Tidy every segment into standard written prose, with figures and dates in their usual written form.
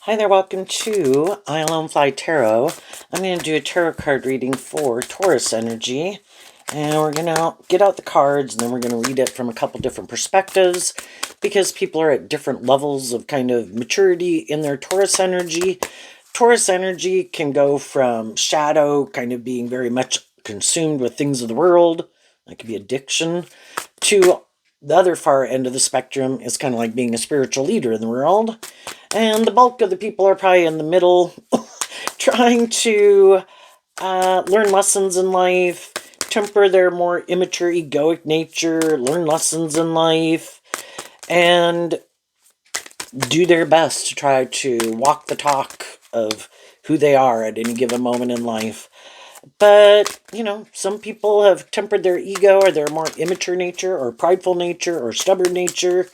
Hi there, welcome to I Alone Fly Tarot. I'm going to do a tarot card reading for Taurus energy. And we're going to get out the cards and then we're going to read it from a couple different perspectives because people are at different levels of kind of maturity in their Taurus energy. Taurus energy can go from shadow, kind of being very much consumed with things of the world, that could be addiction, to the other far end of the spectrum is kind of like being a spiritual leader in the world. And the bulk of the people are probably in the middle, trying to learn lessons in life, temper their more immature, egoic nature, learn lessons in life, and do their best to try to walk the talk of who they are at any given moment in life. But, some people have tempered their ego or their more immature nature or prideful nature or stubborn nature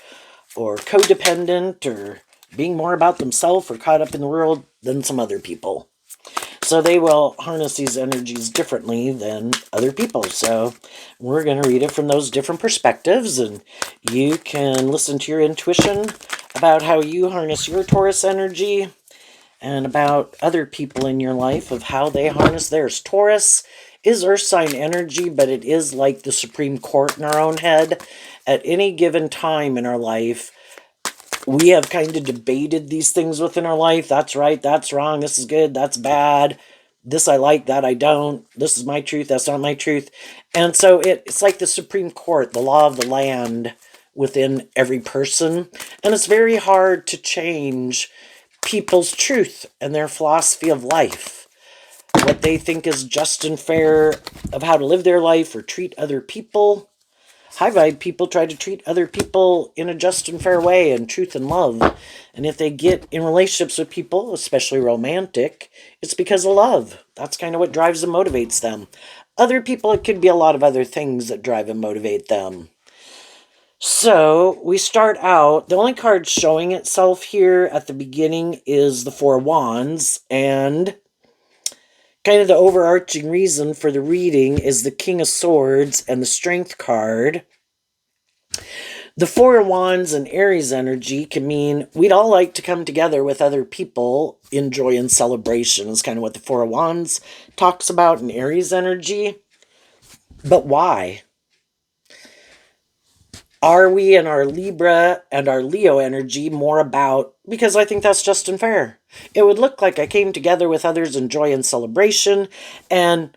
or codependent or being more about themselves or caught up in the world than some other people. So they will harness these energies differently than other people. So we're going to read it from those different perspectives, and you can listen to your intuition about how you harness your Taurus energy and about other people in your life of how they harness theirs. Taurus is earth sign energy, but it is like the Supreme Court in our own head. At any given time in our life, we have kind of debated these things within our life. That's right, that's wrong, this is good, that's bad. This I like, that I don't. This is my truth, that's not my truth. And so it's like the Supreme Court, the law of the land within every person. And it's very hard to change people's truth and their philosophy of life, what they think is just and fair of how to live their life or treat other people. High vibe people try to treat other people in a just and fair way and truth and love. And if they get in relationships with people, especially romantic, it's because of love. That's kind of what drives and motivates them. Other people, it could be a lot of other things that drive and motivate them. So we start out, the only card showing itself here at the beginning is the Four of Wands, and kind of the overarching reason for the reading is the King of Swords and the Strength card. The Four of Wands and Aries energy can mean we'd all like to come together with other people in joy and celebration is kind of what the Four of Wands talks about in Aries energy. But why? Are we in our Libra and our Leo energy more about, because I think that's just and fair. It would look like I came together with others in joy and celebration, and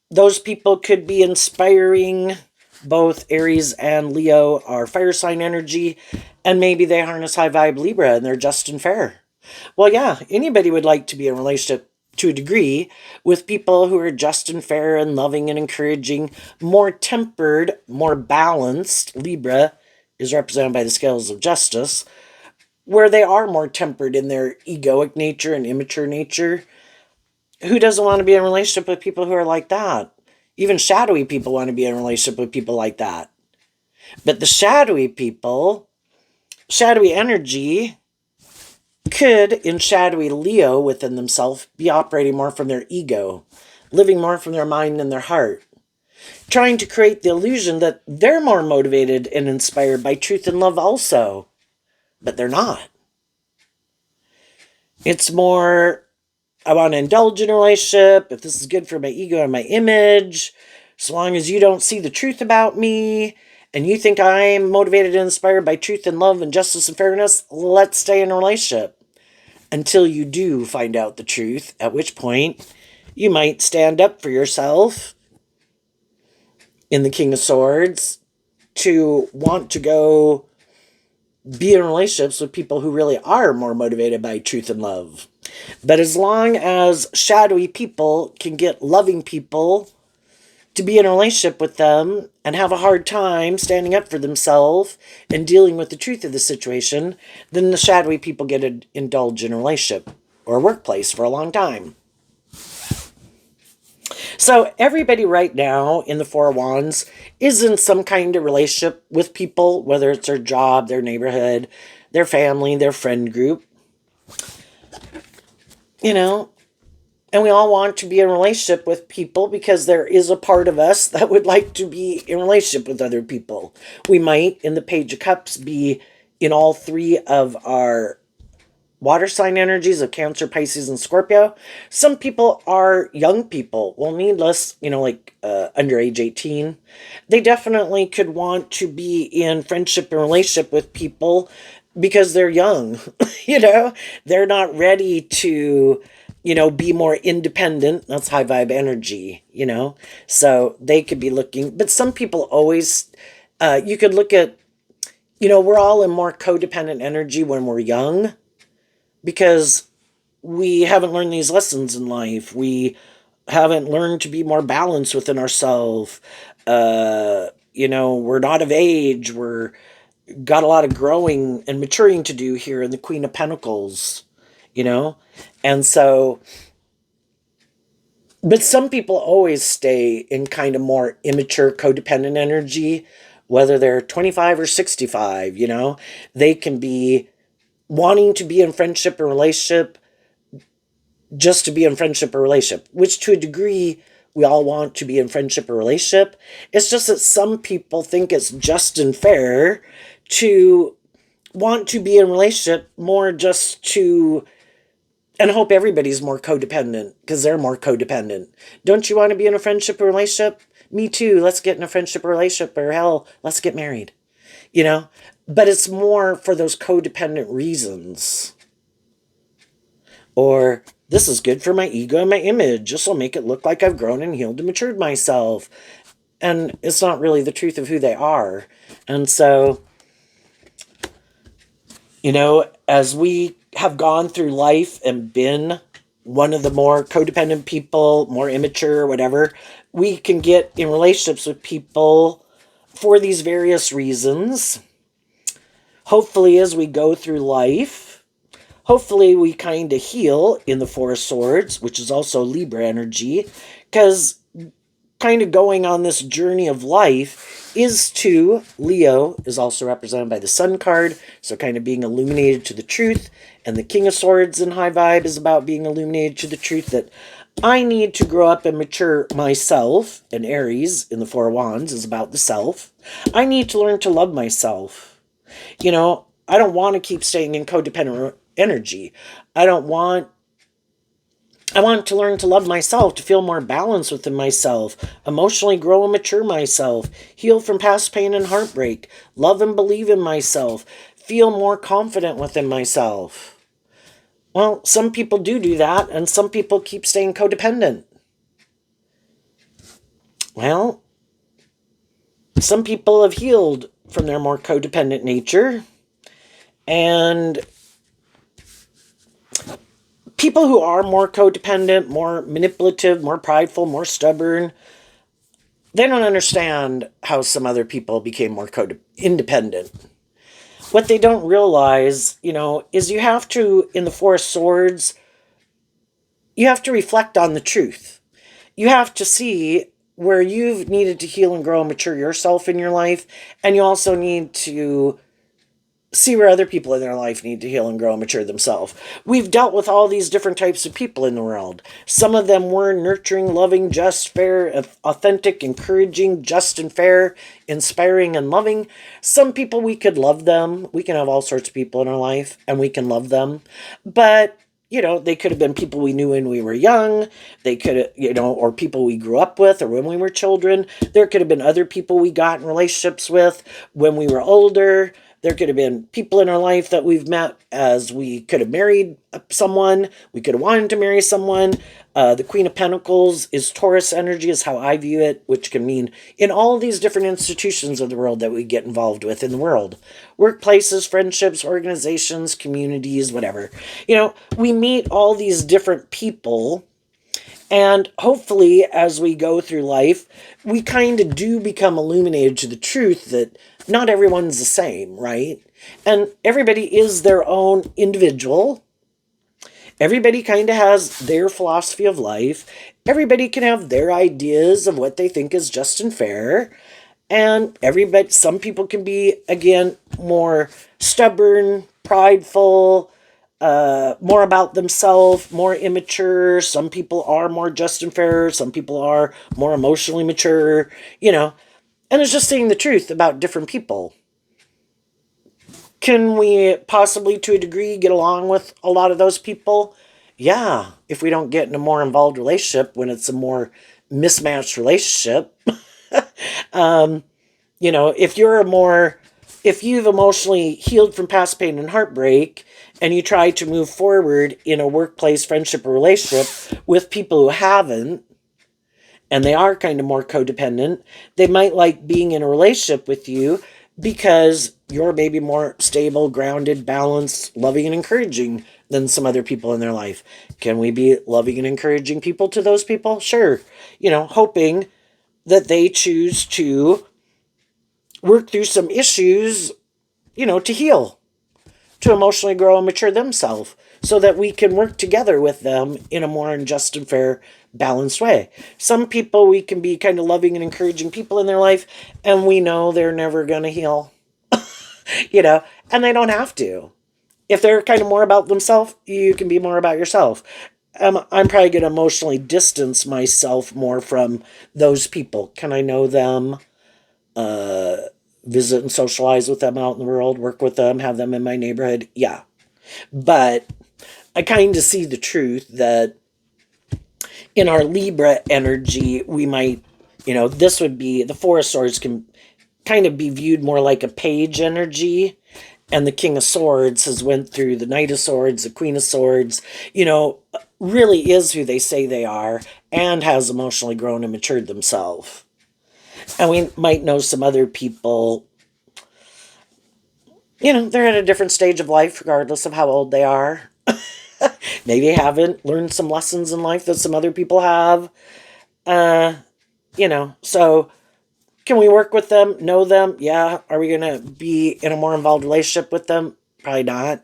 those people could be inspiring. Both Aries and Leo are fire sign energy, and maybe they harness high vibe Libra and they're just and fair. Well, yeah, anybody would like to be in a relationship to a degree with people who are just and fair and loving and encouraging, more tempered, more balanced. Libra is represented by the scales of justice, where they are more tempered in their egoic nature and immature nature. Who doesn't want to be in a relationship with people who are like that? Even shadowy people want to be in a relationship with people like that. But the shadowy people, shadowy energy, could, in shadowy Leo within themselves, be operating more from their ego, living more from their mind and their heart, trying to create the illusion that they're more motivated and inspired by truth and love also. But they're not. It's more, I want to indulge in a relationship, if this is good for my ego and my image, so long as you don't see the truth about me, and you think I'm motivated and inspired by truth and love and justice and fairness, let's stay in a relationship. Until you do find out the truth, at which point you might stand up for yourself in the King of Swords to want to go be in relationships with people who really are more motivated by truth and love. But as long as shadowy people can get loving people to be in a relationship with them and have a hard time standing up for themselves and dealing with the truth of the situation, then the shadowy people get to indulge in a relationship or a workplace for a long time. So everybody right now in the Four of Wands is in some kind of relationship with people, whether it's their job, their neighborhood, their family, their friend group. And we all want to be in a relationship with people because there is a part of us that would like to be in a relationship with other people. We might, in the Page of Cups, be in all three of our water sign energies of Cancer, Pisces, and Scorpio. Some people are young people. Well, needless, like under age 18. They definitely could want to be in friendship and relationship with people because they're young. They're not ready to, be more independent. That's high vibe energy. So they could be looking, but some people always, you could look at, we're all in more codependent energy when we're young because we haven't learned these lessons in life. We haven't learned to be more balanced within ourselves. We're not of age. We're got a lot of growing and maturing to do here in the Queen of Pentacles, you know? And so, but some people always stay in kind of more immature, codependent energy, whether they're 25 or 65, they can be wanting to be in friendship or relationship just to be in friendship or relationship, which to a degree we all want to be in friendship or relationship. It's just that some people think it's just and fair to want to be in relationship more just to and hope everybody's more codependent because they're more codependent. Don't you want to be in a friendship or relationship? Me too. Let's get in a friendship or relationship, or hell, let's get married. But it's more for those codependent reasons. Or this is good for my ego and my image. This will make it look like I've grown and healed and matured myself. And it's not really the truth of who they are. And so, as we have gone through life and been one of the more codependent people, more immature, whatever, we can get in relationships with people for these various reasons. Hopefully, as we go through life, hopefully we kind of heal in the Four of Swords, which is also Libra energy, because kind of going on this journey of life is to, Leo is also represented by the Sun card, so kind of being illuminated to the truth, and the King of Swords in high vibe is about being illuminated to the truth that I need to grow up and mature myself, and Aries in the Four of Wands is about the self. I need to learn to love myself. I don't want to keep staying in codependent energy. I want to learn to love myself, to feel more balanced within myself, emotionally grow and mature myself, heal from past pain and heartbreak, love and believe in myself, feel more confident within myself. Well, some people do that, and some people keep staying codependent. Well, some people have healed from their more codependent nature, and people who are more codependent, more manipulative, more prideful, more stubborn, they don't understand how some other people became more independent. What they don't realize, is you have to, in the Four of Swords, you have to reflect on the truth. You have to see where you've needed to heal and grow and mature yourself in your life, and you also need to see where other people in their life need to heal and grow and mature themselves. We've dealt with all these different types of people in the world. Some of them were nurturing, loving, just, fair, authentic, encouraging, just and fair, inspiring and loving. Some people, we could love them. We can have all sorts of people in our life and we can love them. But they could have been people we knew when we were young. They could have, or people we grew up with or when we were children. There could have been other people we got in relationships with when we were older. There could have been people in our life that we've met as we could have married someone. We could have wanted to marry someone. The Queen of Pentacles is Taurus energy is how I view it, which can mean in all these different institutions of the world that we get involved with in the world. Workplaces, friendships, organizations, communities, whatever. We meet all these different people. And hopefully, as we go through life, we kind of do become illuminated to the truth that not everyone's the same, right? And everybody is their own individual. Everybody kind of has their philosophy of life. Everybody can have their ideas of what they think is just and fair. And some people can be, again, more stubborn, prideful, more about themselves, more immature. Some people are more just and fair. Some people are more emotionally mature, And it's just saying the truth about different people. Can we possibly, to a degree, get along with a lot of those people? Yeah, if we don't get in a more involved relationship when it's a more mismatched relationship. You know, if you've emotionally healed from past pain and heartbreak and you try to move forward in a workplace, friendship, or relationship with people who haven't, and they are kind of more codependent, they might like being in a relationship with you because you're maybe more stable, grounded, balanced, loving, and encouraging than some other people in their life. Can we be loving and encouraging people to those people? Sure. You know, hoping that they choose to work through some issues, you know, to heal, to emotionally grow and mature themselves so that we can work together with them in a more just and fair, balanced way. Some people, we can be kind of loving and encouraging people in their life, and we know they're never going to heal, you know, and they don't have to. If they're kind of more about themselves, you can be more about yourself. I'm probably going to emotionally distance myself more from those people. Can I know them? Visit and socialize with them out in the world, work with them, have them in my neighborhood? Yeah. But I kind of see the truth that in our Libra energy, we might, you know, this would be the Four of Swords can kind of be viewed more like a page energy. And the King of Swords has went through the Knight of Swords, the Queen of Swords, you know, really is who they say they are and has emotionally grown and matured themselves. And we might know some other people, you know, they're at a different stage of life, regardless of how old they are. Maybe haven't learned some lessons in life that some other people have. Uh, you know, so can we work with them, know them? Yeah. Are we going to be in a more involved relationship with them? Probably not.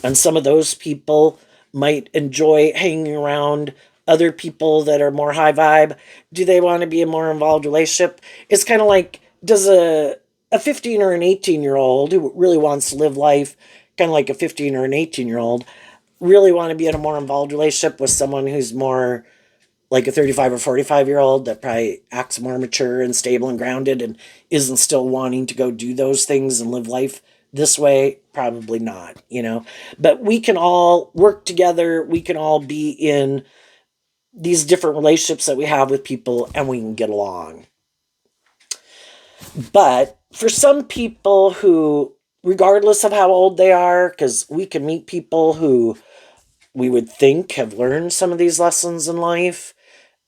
And some of those people might enjoy hanging around other people that are more high vibe. Do they want to be in a more involved relationship? It's kind of like, does a 15 or an 18-year-old who really wants to live life kind of like a 15 or an 18-year-old really want to be in a more involved relationship with someone who's more like a 35 or 45-year-old that probably acts more mature and stable and grounded and isn't still wanting to go do those things and live life this way? Probably not, you know. But we can all work together. We can all be in these different relationships that we have with people and we can get along. But for some people who, regardless of how old they are, because we can meet people who we would think have learned some of these lessons in life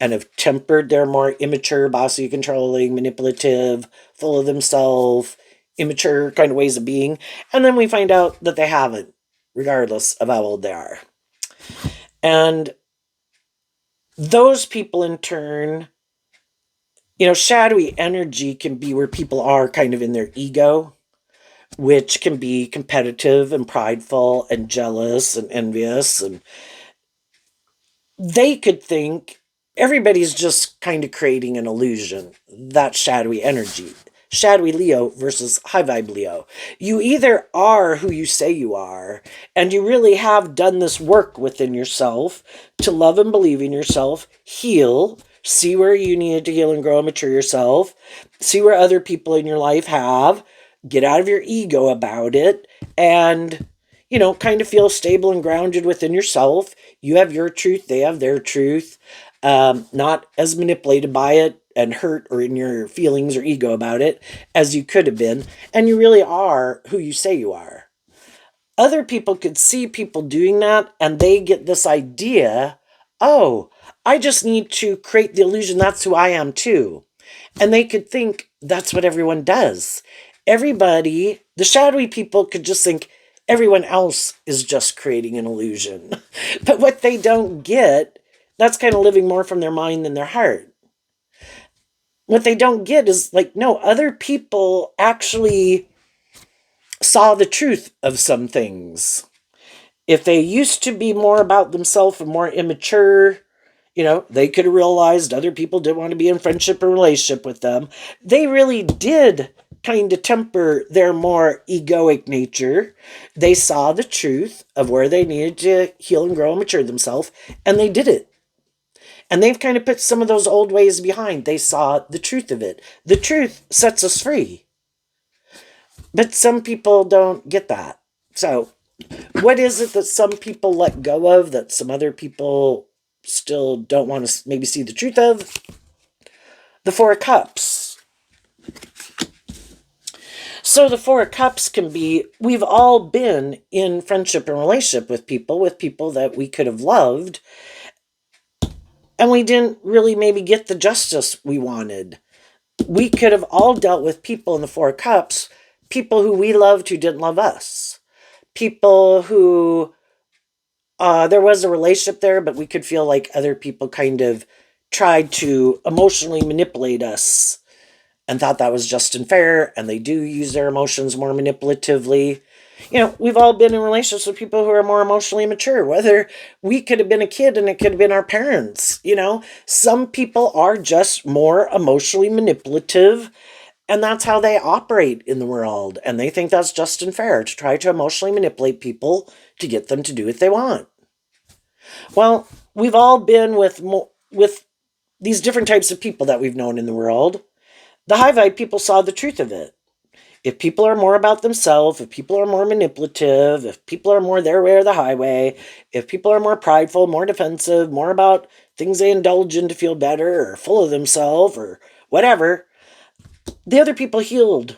and have tempered their more immature, bossy, controlling, manipulative, full of themselves, immature kind of ways of being. And then we find out that they haven't, regardless of how old they are. And those people, in turn, you know, shadowy energy can be where people are kind of in their ego, which can be competitive and prideful and jealous and envious. And they could think everybody's just kind of creating an illusion. That shadowy energy. Shadowy Leo versus high vibe Leo. You either are who you say you are, and you really have done this work within yourself to love and believe in yourself, heal, see where you needed to heal and grow and mature yourself, see where other people in your life have, get out of your ego about it, and, you know, kind of feel stable and grounded within yourself. You have your truth, they have their truth, not as manipulated by it and hurt or in your feelings or ego about it as you could have been. And you really are who you say you are. Other people could see people doing that and they get this idea, oh, I just need to create the illusion that's who I am too. And they could think that's what everyone does. Everybody, the shadowy people could just think everyone else is just creating an illusion. But what they don't get, that's kind of living more from their mind than their heart. What they don't get is like, no, other people actually saw the truth of some things. If they used to be more about themselves and more immature, you know, they could have realized other people didn't want to be in friendship or relationship with them. They really did kind of temper their more egoic nature. They saw the truth of where they needed to heal and grow and mature themselves, and they did it. And they've kind of put some of those old ways behind. They saw the truth of it. The truth sets us free. But some people don't get that. So, what is it that some people let go of that some other people still don't want to maybe see the truth of? The Four of Cups. So the Four of Cups can be, we've all been in friendship and relationship with people that we could have loved, and we didn't really maybe get the justice we wanted. We could have all dealt with people in the Four of Cups, people who we loved who didn't love us, people who there was a relationship there, but we could feel like other people kind of tried to emotionally manipulate us and thought that was just and fair, and they do use their emotions more manipulatively. We've all been in relationships with people who are more emotionally mature, whether we could have been a kid and it could have been our parents. Some people are just more emotionally manipulative, and that's how they operate in the world. And they think that's just and fair to try to emotionally manipulate people to get them to do what they want. Well, we've all been with these different types of people that we've known in the world. The high vibe people saw the truth of it. If people are more about themselves, if people are more manipulative, if people are more their way or the highway, if people are more prideful, more defensive, more about things they indulge in to feel better or full of themselves or whatever, the other people healed.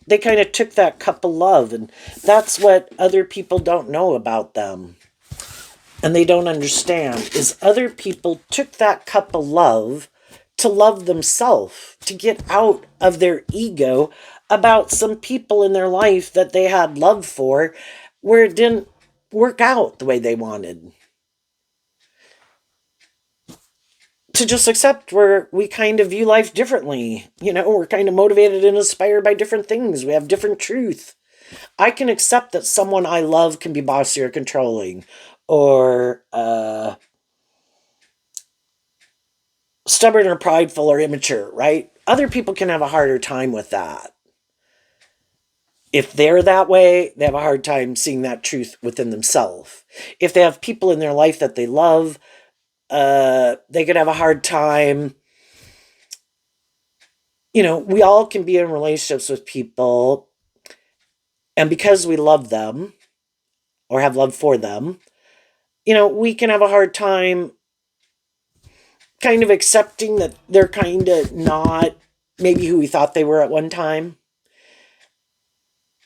They kind of took that cup of love, and that's what other people don't know about them. And they don't understand is other people took that cup of love to love themselves, to get out of their ego about some people in their life that they had love for, where it didn't work out the way they wanted. To just accept where we kind of view life differently. We're kind of motivated and inspired by different things. We have different truth. I can accept that someone I love can be bossy or controlling, or stubborn or prideful or immature, right? Other people can have a harder time with that. If they're that way, they have a hard time seeing that truth within themselves. If they have people in their life that they love, they could have a hard time. We all can be in relationships with people, and because we love them or have love for them, we can have a hard time kind of accepting that they're kind of not maybe who we thought they were at one time.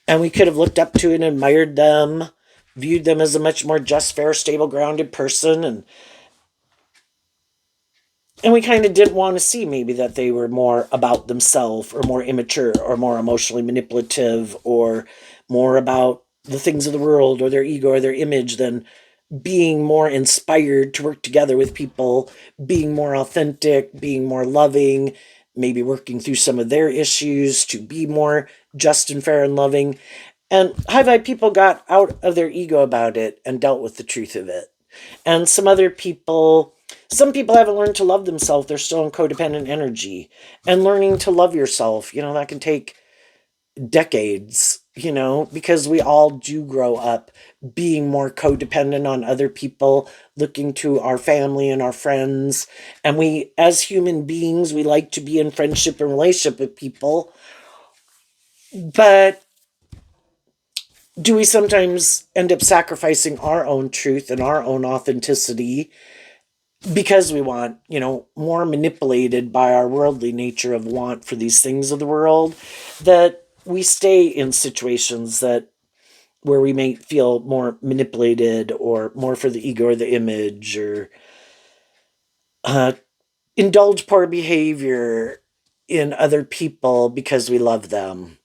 And we could have looked up to and admired them, viewed them as a much more just, fair, stable, grounded person, and we kind of didn't want to see maybe that they were more about themselves or more immature or more emotionally manipulative or more about the things of the world or their ego or their image than being more inspired to work together with people, being more authentic, being more loving, maybe working through some of their issues to be more just and fair and loving. And high vibe people got out of their ego about it and dealt with the truth of it. And some people haven't learned to love themselves. They're still in codependent energy. And learning to love yourself, that can take decades, because we all do grow up being more codependent on other people, looking to our family and our friends. And we, as human beings, we like to be in friendship and relationship with people. But do we sometimes end up sacrificing our own truth and our own authenticity because we want, more manipulated by our worldly nature of want for these things of the world, that we stay in situations where we may feel more manipulated or more for the ego or the image, or indulge poor behavior in other people because we love them,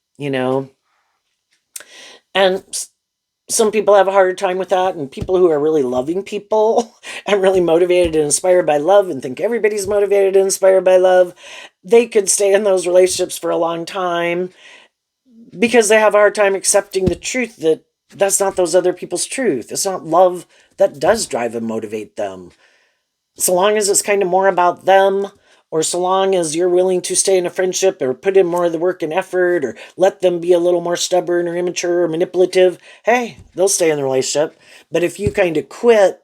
And some people have a harder time with that, and people who are really loving people and really motivated and inspired by love and think everybody's motivated and inspired by love, they could stay in those relationships for a long time because they have a hard time accepting the truth that that's not those other people's truth. It's not love that does drive and motivate them. So long as it's kind of more about them, or so long as you're willing to stay in a friendship or put in more of the work and effort or let them be a little more stubborn or immature or manipulative, hey, they'll stay in the relationship. But if you kind of quit,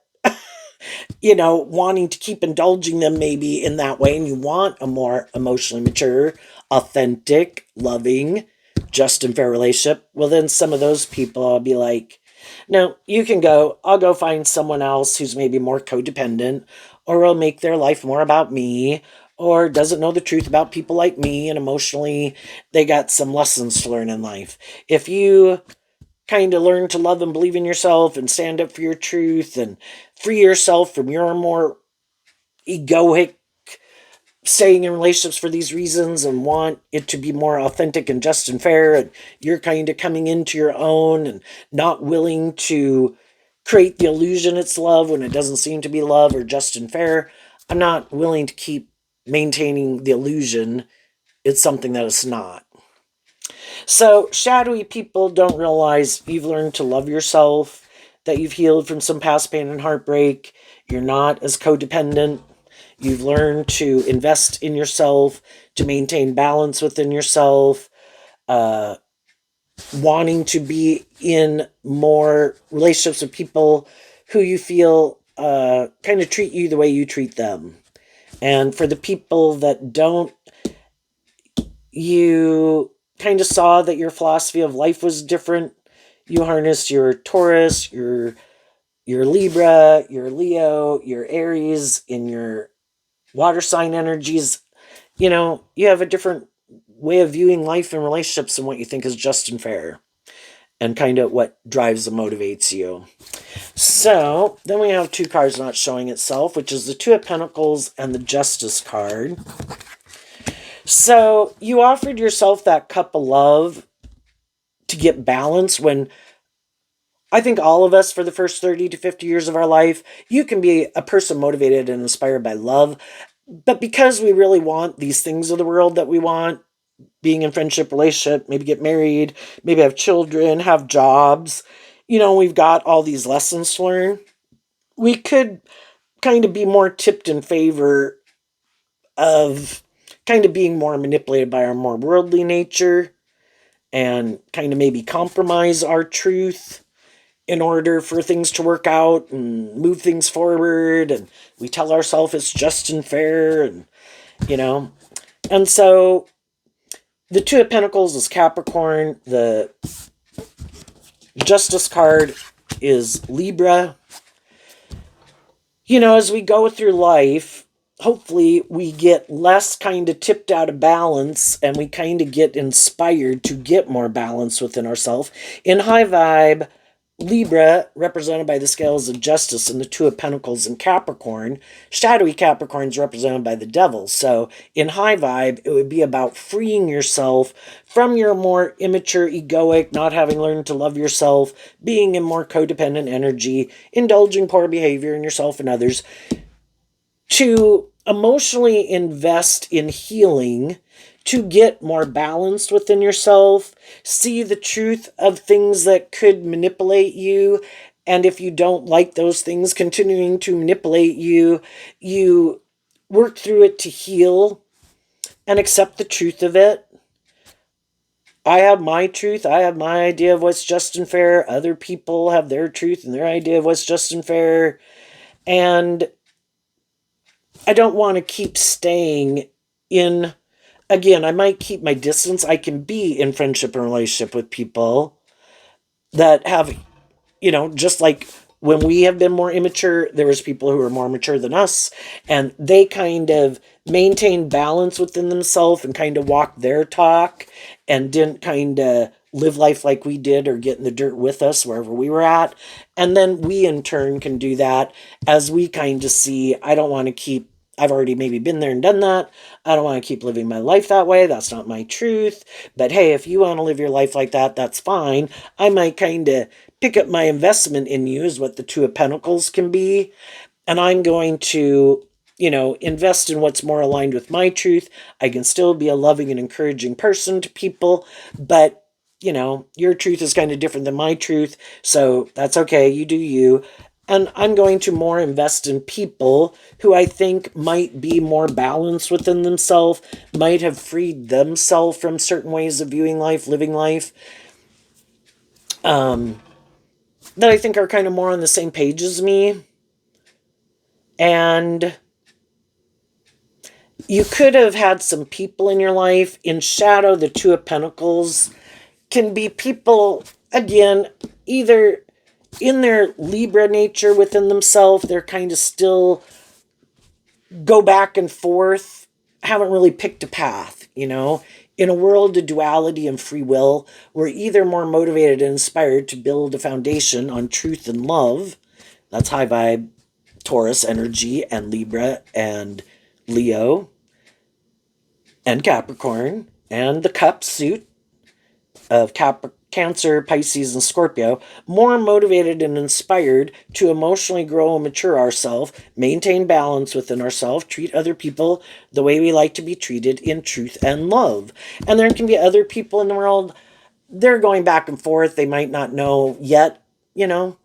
wanting to keep indulging them maybe in that way, and you want a more emotionally mature, authentic, loving, just and fair relationship, well, then some of those people I'll be like, no, you can go. I'll go find someone else who's maybe more codependent or will make their life more about me or doesn't know the truth about people like me and emotionally they got some lessons to learn in life. If you kind of learn to love and believe in yourself and stand up for your truth and free yourself from your more egoic staying in relationships for these reasons and want it to be more authentic and just and fair, and you're kind of coming into your own and not willing to create the illusion it's love when it doesn't seem to be love or just and fair, I'm not willing to keep maintaining the illusion it's something that it's not. So shadowy people don't realize you've learned to love yourself, that you've healed from some past pain and heartbreak, you're not as codependent. You've learned to invest in yourself, to maintain balance within yourself, uh, wanting to be in more relationships with people who you feel kind of treat you the way you treat them. And for the people that don't, you kind of saw that your philosophy of life was different. You harnessed your Taurus, your Libra, your Leo, your Aries in your water sign energies. You have a different way of viewing life and relationships and what you think is just and fair, and kind of what drives and motivates you. So then we have two cards not showing itself, which is the Two of Pentacles and the Justice card. So you offered yourself that cup of love to get balance when I think all of us, for the first 30 to 50 years of our life, you can be a person motivated and inspired by love. But because we really want these things of the world that we want, being in friendship, relationship, maybe get married, maybe have children, have jobs, we've got all these lessons to learn. We could kind of be more tipped in favor of kind of being more manipulated by our more worldly nature and kind of maybe compromise our truth in order for things to work out and move things forward. And we tell ourselves it's just and fair, and so the Two of Pentacles is Capricorn. The Justice card is Libra. As we go through life, hopefully we get less kind of tipped out of balance and we kind of get inspired to get more balance within ourselves. In high vibe, Libra, represented by the Scales of Justice and the Two of Pentacles in Capricorn. Shadowy Capricorn is represented by the Devil. So in high vibe, it would be about freeing yourself from your more immature, egoic, not having learned to love yourself, being in more codependent energy, indulging poor behavior in yourself and others, to emotionally invest in healing, to get more balanced within yourself, see the truth of things that could manipulate you, and if you don't like those things continuing to manipulate you, you work through it to heal and accept the truth of it. I have my truth. I have my idea of what's just and fair. Other people have their truth and their idea of what's just and fair. And I don't want to keep staying in. Again, I might keep my distance. I can be in friendship and relationship with people that have, just like when we have been more immature, there was people who were more mature than us, and they kind of maintained balance within themselves and kind of walked their talk and didn't kind of live life like we did or get in the dirt with us wherever we were at. And then we in turn can do that as we kind of see, I don't want to keep, I've already maybe been there and done that. I don't want to keep living my life that way. That's not my truth. But hey, if you want to live your life like that, that's fine. I might kind of pick up my investment in you is what the Two of Pentacles can be. And I'm going to, invest in what's more aligned with my truth. I can still be a loving and encouraging person to people, but your truth is kind of different than my truth. So that's okay. You do you. And I'm going to more invest in people who I think might be more balanced within themselves, might have freed themselves from certain ways of viewing life, living life, that I think are kind of more on the same page as me. And you could have had some people in your life. In shadow, the Two of Pentacles can be people, again, either in their Libra nature within themselves, they're kind of still go back and forth, haven't really picked a path, you know? In a world of duality and free will, we're either more motivated and inspired to build a foundation on truth and love. That's high vibe Taurus energy and Libra and Leo and Capricorn and the cup suit of Cancer, Pisces, and Scorpio, more motivated and inspired to emotionally grow and mature ourselves, maintain balance within ourselves, treat other people the way we like to be treated in truth and love. And there can be other people in the world, they're going back and forth. They might not know yet, you know.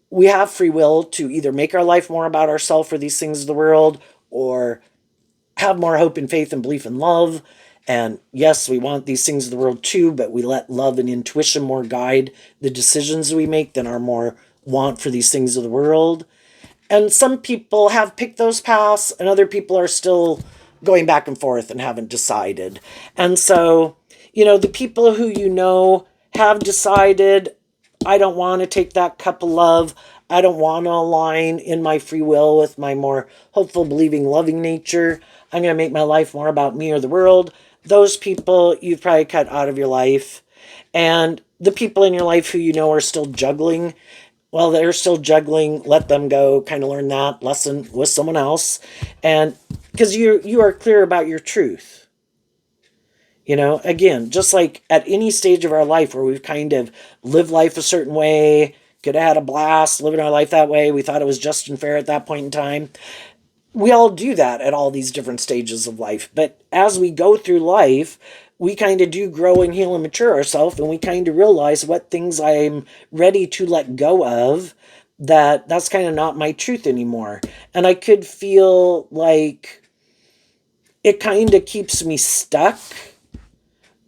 We have free will to either make our life more about ourselves for these things of the world or have more hope and faith and belief in love. And yes, we want these things of the world too, but we let love and intuition more guide the decisions we make than our more want for these things of the world. And some people have picked those paths, and other people are still going back and forth and haven't decided. And so, you know, the people who you know have decided, I don't want to take that cup of love. I don't want to align in my free will with my more hopeful, believing, loving nature. I'm going to make my life more about me or the world. Those people you've probably cut out of your life. And the people in your life who you know are still juggling, well, they're still juggling. Let them go. Kind of learn that lesson with someone else. And because you are clear about your truth. You know, again, just like at any stage of our life where we've kind of lived life a certain way, could have had a blast living our life that way, we thought it was just and fair at that point in time. We all do that at all these different stages of life. But as we go through life, we kind of do grow and heal and mature ourselves, and we kind of realize what things I'm ready to let go of, that's kind of not my truth anymore. And I could feel like it kind of keeps me stuck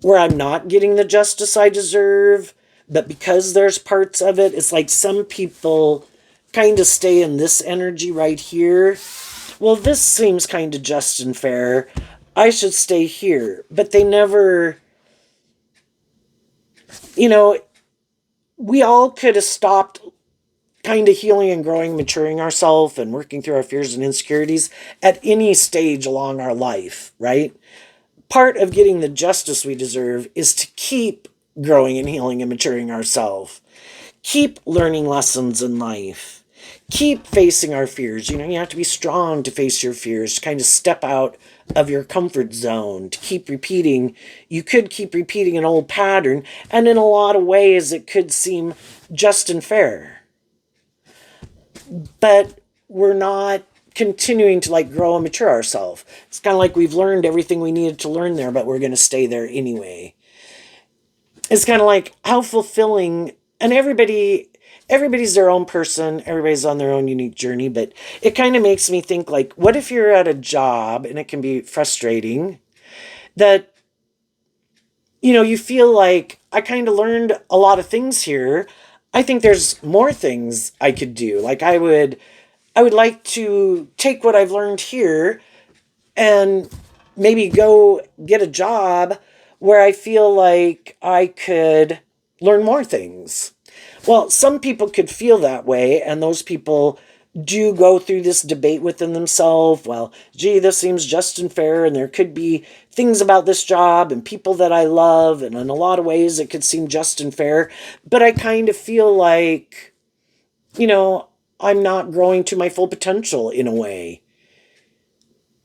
where I'm not getting the justice I deserve, but because there's parts of it, it's like some people kind of stay in this energy right here. Well, this seems kind of just and fair. I should stay here. But they never, you know, we all could have stopped kind of healing and growing, maturing ourselves and working through our fears and insecurities at any stage along our life, right? Part of getting the justice we deserve is to keep growing and healing and maturing ourselves. Keep learning lessons in life. Keep facing our fears. You know, you have to be strong to face your fears, to kind of step out of your comfort zone, to keep repeating. You could keep repeating an old pattern, and in a lot of ways it could seem just and fair. But we're not continuing to like grow and mature ourselves. It's kind of like we've learned everything we needed to learn there, but we're going to stay there anyway. It's kind of like how fulfilling, and everybody's their own person, everybody's on their own unique journey, but it kind of makes me think like, what if you're at a job, and it can be frustrating, that, you know, you feel like, I kind of learned a lot of things here. I think there's more things I could do. Like I would like to take what I've learned here and maybe go get a job where I feel like I could learn more things. Well, some people could feel that way, and those people do go through this debate within themselves. Well, gee, this seems just and fair, and there could be things about this job and people that I love, and in a lot of ways it could seem just and fair. But I kind of feel like, you know, I'm not growing to my full potential in a way.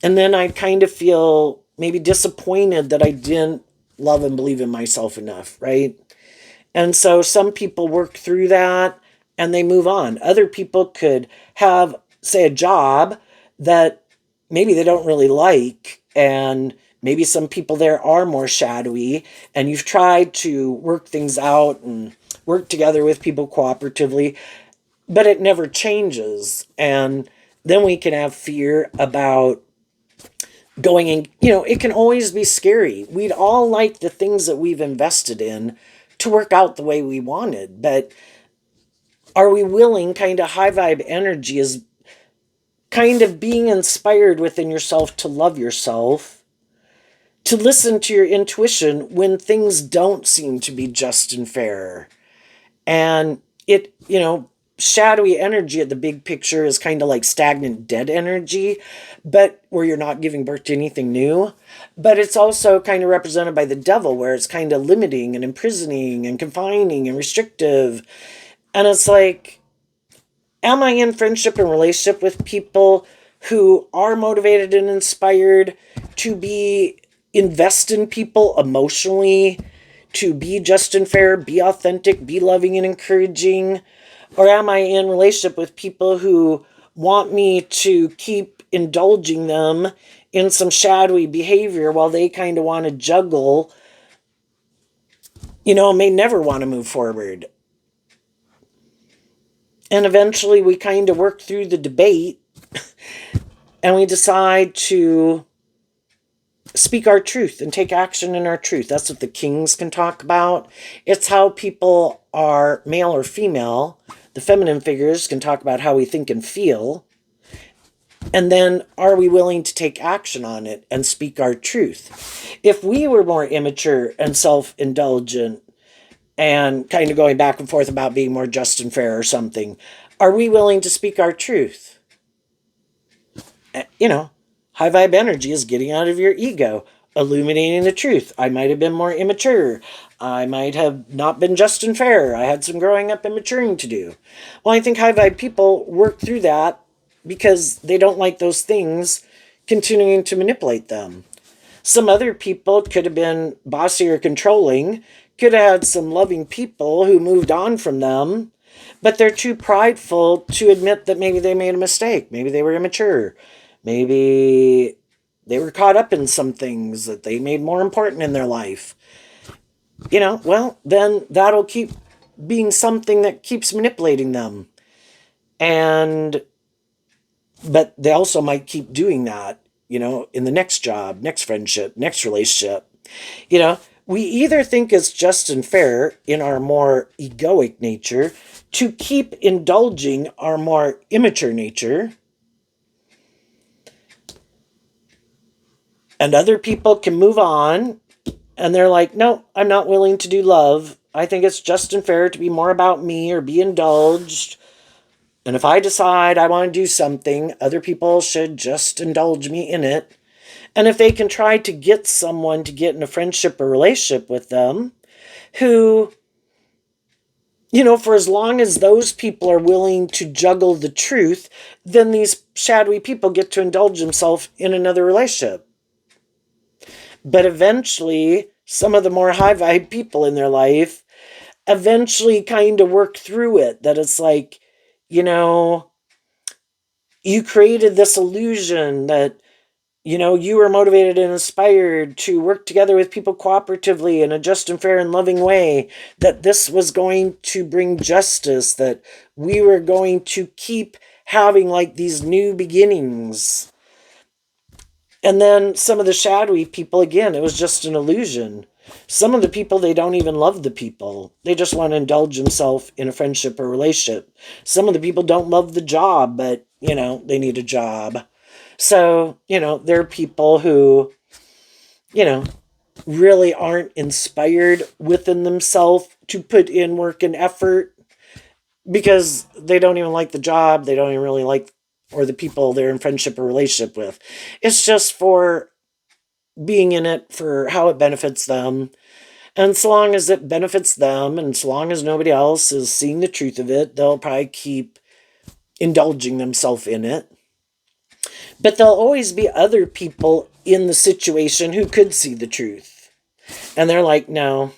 And then I kind of feel maybe disappointed that I didn't love and believe in myself enough, right? And so some people work through that and they move on. Other people could have, say, a job that maybe they don't really like, and maybe some people there are more shadowy, and you've tried to work things out and work together with people cooperatively, but it never changes. And then we can have fear about going in. You know, it can always be scary. We'd all like the things that we've invested in to work out the way we wanted, but are we willing? Kind of high vibe energy is kind of being inspired within yourself to love yourself, to listen to your intuition when things don't seem to be just and fair. And it, shadowy energy at the big picture is kind of like stagnant, dead energy, but where you're not giving birth to anything new. But it's also kind of represented by the devil, where it's kind of limiting and imprisoning and confining and restrictive. And it's like, am I in friendship and relationship with people who are motivated and inspired to be invest in people emotionally, to be just and fair, be authentic, be loving and encouraging? Or am I in relationship with people who want me to keep indulging them in some shadowy behavior while they kind of want to juggle, may never want to move forward? And eventually we kind of work through the debate and we decide to speak our truth and take action in our truth. That's what the kings can talk about. It's how people are, male or female, the feminine figures can talk about how we think and feel. And then are we willing to take action on it and speak our truth? If we were more immature and self-indulgent and kind of going back and forth about being more just and fair or something, are we willing to speak our truth? High vibe energy is getting out of your ego, illuminating the truth. I might have been more immature. I might have not been just and fair. I had some growing up and maturing to do. Well, I think high vibe people work through that because they don't like those things continuing to manipulate them. Some other people could have been bossy or controlling, could have had some loving people who moved on from them, but they're too prideful to admit that maybe they made a mistake. Maybe they were immature. Maybe they were caught up in some things that they made more important in their life. Well, then that'll keep being something that keeps manipulating them. But they also might keep doing that, in the next job, next friendship, next relationship. We either think it's just and fair in our more egoic nature to keep indulging our more immature nature, and other people can move on and they're like, no, I'm not willing to do love. I think it's just and fair to be more about me or be indulged. And if I decide I want to do something, other people should just indulge me in it. And if they can try to get someone to get in a friendship or relationship with them who, for as long as those people are willing to juggle the truth, then these shadowy people get to indulge themselves in another relationship. But eventually, some of the more high vibe people in their life eventually kind of work through it. That it's like, you created this illusion that, you were motivated and inspired to work together with people cooperatively in a just and fair and loving way, that this was going to bring justice, that we were going to keep having like these new beginnings. And then some of the shadowy people, again, it was just an illusion. Some of the people, they don't even love the people. They just want to indulge themselves in a friendship or relationship. Some of the people don't love the job, but, they need a job. So, there are people who, really aren't inspired within themselves to put in work and effort because they don't even like the job. They don't even really like, or the people they're in friendship or relationship with. It's just for being in it for how it benefits them. And so long as it benefits them and so long as nobody else is seeing the truth of it, they'll probably keep indulging themselves in it. But there'll always be other people in the situation who could see the truth. And they're like, no,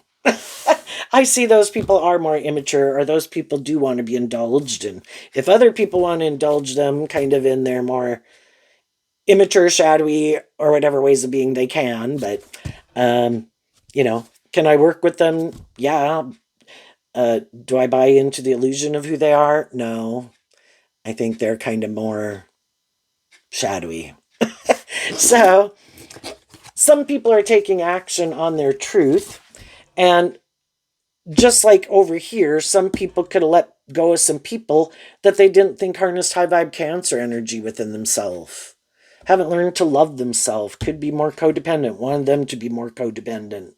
I see those people are more immature, or those people do want to be indulged. And if other people want to indulge them kind of in their more immature, shadowy, or whatever ways of being they can, but, can I work with them? Yeah. Do I buy into the illusion of who they are? No. I think they're kind of more shadowy. So, some people are taking action on their truth, and just like over here, some people could have let go of some people that they didn't think harnessed high vibe Cancer energy within themselves. haven't learned to love themselves, could be more codependent, wanted them to be more codependent.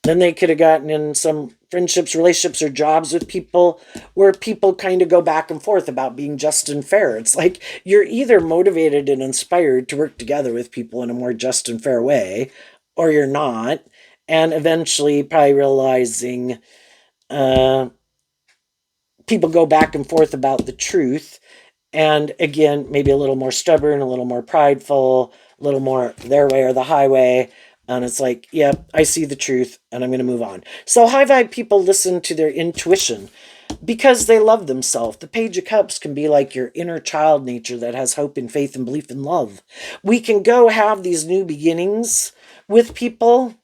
Then they could have gotten in some friendships, relationships, or jobs with people where people kind of go back and forth about being just and fair. It's like you're either motivated and inspired to work together with people in a more just and fair way, or you're not. And eventually, probably realizing people go back and forth about the truth. And again, maybe a little more stubborn, a little more prideful, a little more their way or the highway. And it's like, yep, I see the truth and I'm going to move on. So high vibe people listen to their intuition because they love themselves. The Page of Cups can be like your inner child nature that has hope and faith and belief in love. We can go have these new beginnings with people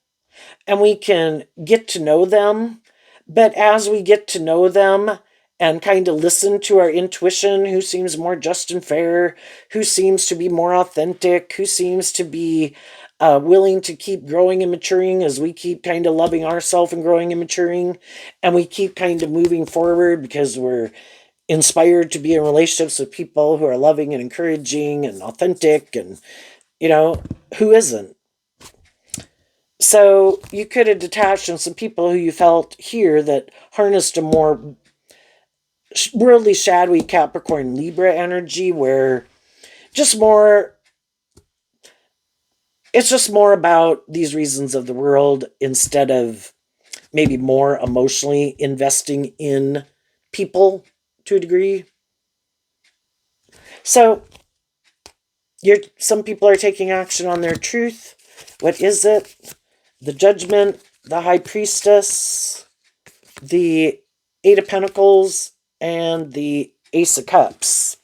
and we can get to know them. But as we get to know them and kind of listen to our intuition, who seems more just and fair, who seems to be more authentic, who seems to be willing to keep growing and maturing as we keep kind of loving ourselves and growing and maturing, and we keep kind of moving forward because we're inspired to be in relationships with people who are loving and encouraging and authentic, and who isn't? So you could have detached from some people who you felt here that harnessed a more worldly, shadowy Capricorn Libra energy, where just more, it's just more about these reasons of the world instead of maybe more emotionally investing in people to a degree. So some people are taking action on their truth. What is it? The Judgment, the High Priestess, the Eight of Pentacles, and the Ace of Cups.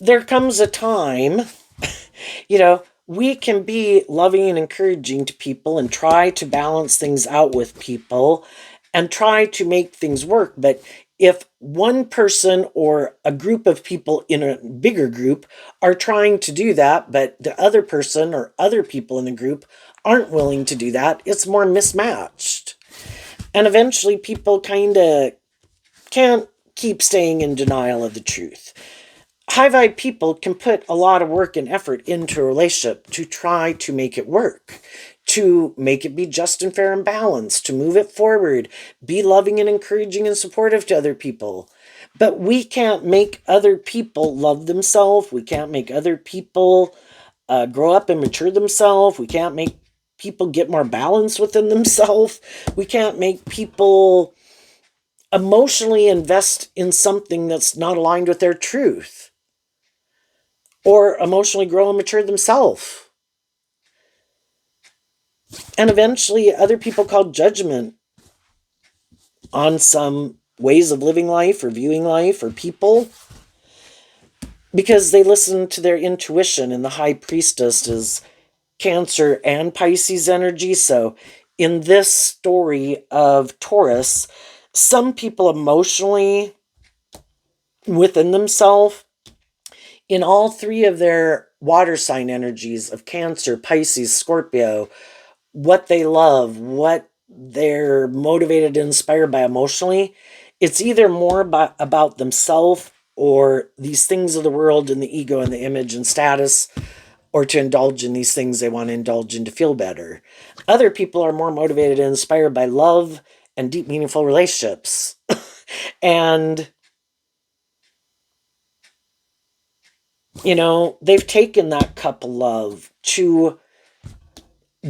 There comes a time, we can be loving and encouraging to people and try to balance things out with people and try to make things work. But if one person or a group of people in a bigger group are trying to do that, but the other person or other people in the group aren't willing to do that, it's more mismatched. And eventually people kind of can't keep staying in denial of the truth. High vibe people can put a lot of work and effort into a relationship to try to make it work, to make it be just and fair and balanced, to move it forward, be loving and encouraging and supportive to other people. But we can't make other people love themselves. We can't make other people grow up and mature themselves. We can't make people get more balance within themselves. We can't make people emotionally invest in something that's not aligned with their truth, or emotionally grow and mature themselves. And eventually other people call judgment on some ways of living life or viewing life or people because they listen to their intuition. And the High Priestess is Cancer and Pisces energy. So in this story of Taurus, some people emotionally within themselves, in all three of their water sign energies of Cancer, Pisces, Scorpio, what they love, what they're motivated and inspired by emotionally, it's either more about themselves or these things of the world and the ego and the image and status, or to indulge in these things they want to indulge in to feel better. Other people are more motivated and inspired by love and deep, meaningful relationships. And they've taken that cup of love to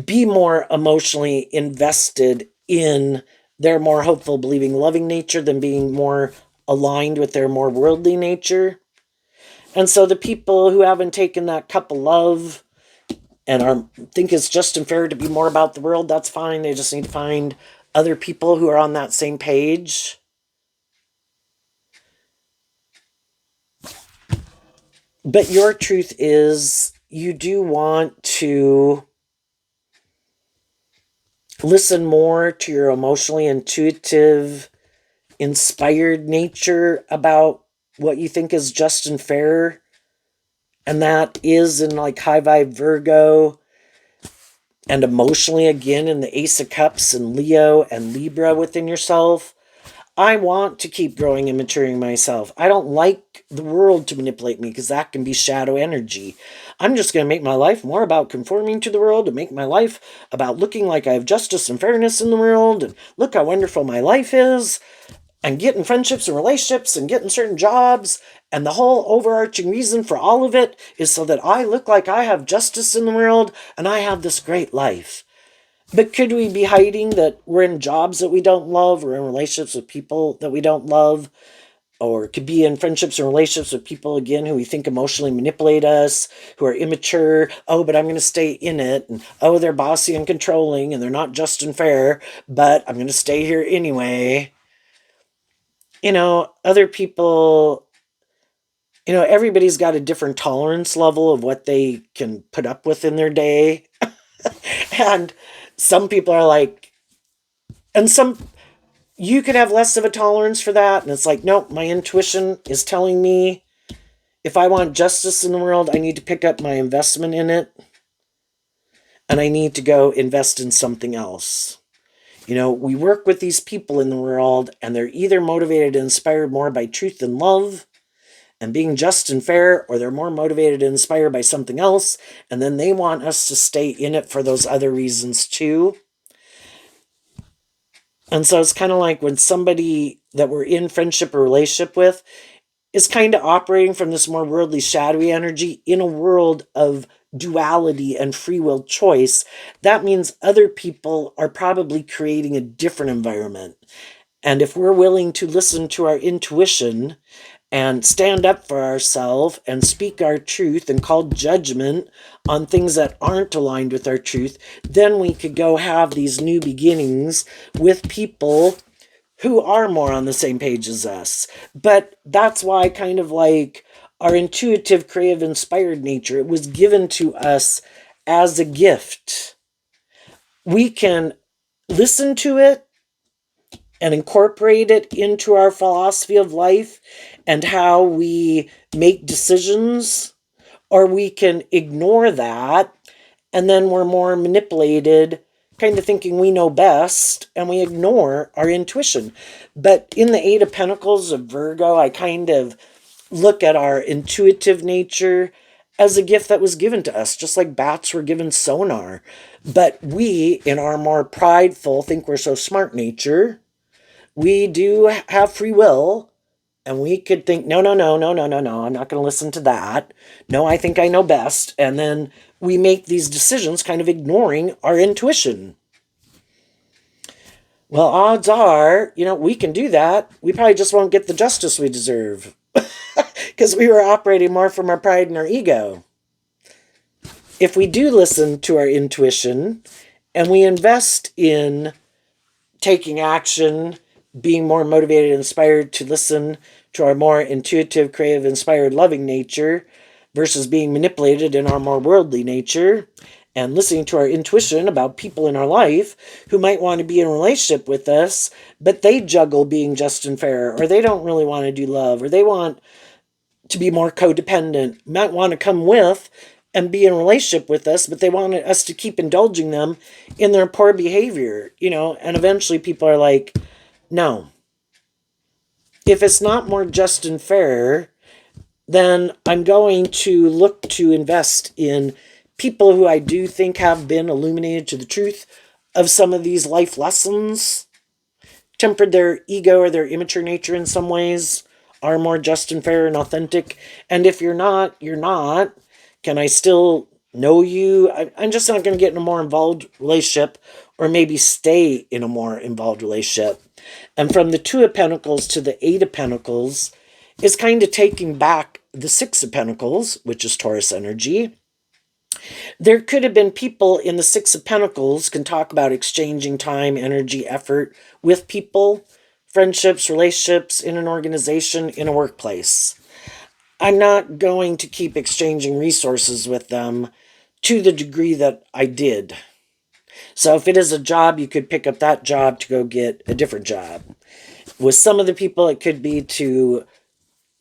be more emotionally invested in their more hopeful, believing, loving nature than being more aligned with their more worldly nature. And so the people who haven't taken that cup of love and think it's just and fair to be more about the world, that's fine. They just need to find other people who are on that same page. But your truth is, you do want to listen more to your emotionally intuitive, inspired nature about what you think is just and fair. And that is in like high vibe Virgo, and emotionally again in the Ace of Cups and Leo and Libra within yourself. I want to keep growing and maturing myself. I don't like the world to manipulate me because that can be shadow energy. I'm just going to make my life more about conforming to the world and make my life about looking like I have justice and fairness in the world and look how wonderful my life is and getting friendships and relationships and getting certain jobs. And the whole overarching reason for all of it is so that I look like I have justice in the world and I have this great life. But could we be hiding that we're in jobs that we don't love, or in relationships with people that we don't love, or could be in friendships and relationships with people, again, who we think emotionally manipulate us, who are immature? Oh, but I'm going to stay in it. And oh, they're bossy and controlling and they're not just and fair, but I'm going to stay here anyway. Other people, everybody's got a different tolerance level of what they can put up with in their day. And some people are like, and some, you could have less of a tolerance for that. And it's like, nope, my intuition is telling me if I want justice in the world, I need to pick up my investment in it. And I need to go invest in something else. We work with these people in the world, and they're either motivated and inspired more by truth and love and being just and fair, or they're more motivated and inspired by something else. And then they want us to stay in it for those other reasons too. And so it's kind of like when somebody that we're in friendship or relationship with is kind of operating from this more worldly, shadowy energy in a world of duality and free will choice. That means other people are probably creating a different environment. And if we're willing to listen to our intuition and stand up for ourselves and speak our truth and call judgment on things that aren't aligned with our truth, then we could go have these new beginnings with people who are more on the same page as us. But that's why, kind of like our intuitive, creative, inspired nature, it was given to us as a gift. We can listen to it and incorporate it into our philosophy of life and how we make decisions, or we can ignore that and then we're more manipulated, kind of thinking we know best, and we ignore our intuition. But in the Eight of Pentacles of Virgo, I kind of look at our intuitive nature as a gift that was given to us, just like bats were given sonar. But we, in our more prideful, think we're so smart nature, we do have free will, and we could think, no, no, no, no, no, no, no, I'm not going to listen to that. No, I think I know best. And then we make these decisions kind of ignoring our intuition. Well, odds are, we can do that. We probably just won't get the justice we deserve because we were operating more from our pride and our ego. If we do listen to our intuition and we invest in taking action, being more motivated and inspired to listen to our more intuitive, creative, inspired, loving nature versus being manipulated in our more worldly nature, and listening to our intuition about people in our life who might want to be in a relationship with us, but they juggle being just and fair, or they don't really want to do love, or they want to be more codependent, might want to come with and be in a relationship with us, but they want us to keep indulging them in their poor behavior, and eventually people are like, no. If it's not more just and fair, then I'm going to look to invest in people who I do think have been illuminated to the truth of some of these life lessons, tempered their ego or their immature nature in some ways, are more just and fair and authentic. And if you're not, you're not. Can I still know you? I'm just not going to get in a more involved relationship, or maybe stay in a more involved relationship. And from the Two of Pentacles to the Eight of Pentacles is kind of taking back the Six of Pentacles, which is Taurus energy. There could have been people in the Six of Pentacles can talk about exchanging time, energy, effort with people, friendships, relationships, in an organization, in a workplace. I'm not going to keep exchanging resources with them to the degree that I did. So if it is a job, you could pick up that job to go get a different job. With some of the people, it could be to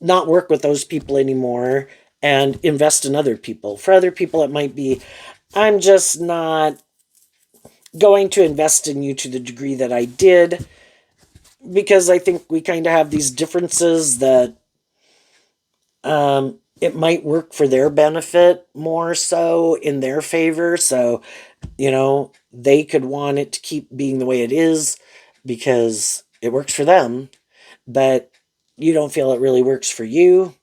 not work with those people anymore and invest in other people. For other people, it might be, I'm just not going to invest in you to the degree that I did. because I think we kind of have these differences that it might work for their benefit more so in their favor. So, they could want it to keep being the way it is because it works for them, but you don't feel it really works for you.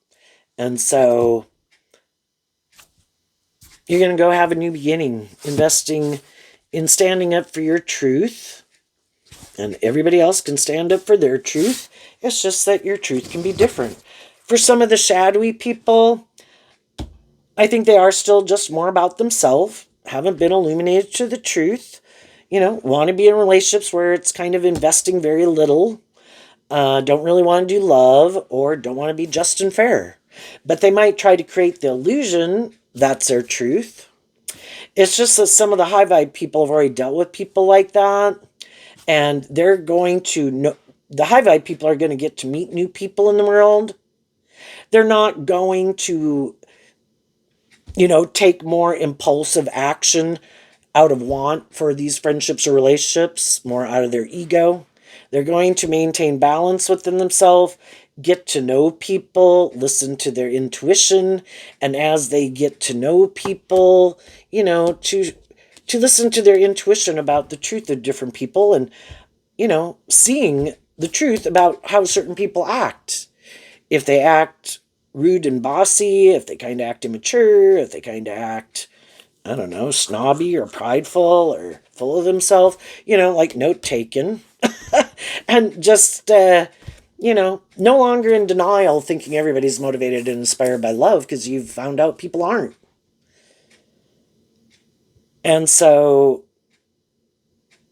And so you're going to go have a new beginning, investing in standing up for your truth. And everybody else can stand up for their truth. It's just that your truth can be different. For some of the shadowy people, I think they are still just more about themselves, haven't been illuminated to the truth, want to be in relationships where it's kind of investing very little, don't really want to do love, or don't want to be just and fair. But they might try to create the illusion that's their truth. It's just that some of the high vibe people have already dealt with people like that, and they're going to know. The high vibe people are going to get to meet new people in the world. They're not going to, take more impulsive action out of want for these friendships or relationships, more out of their ego. They're going to maintain balance within themselves, get to know people, listen to their intuition, and as they get to know people, to listen to their intuition about the truth of different people, and seeing the truth about how certain people act. If they act rude and bossy, if they kind of act immature, if they kind of act, I don't know, snobby or prideful or full of themselves, like note taken. And just, no longer in denial, thinking everybody's motivated and inspired by love, because you've found out people aren't. And so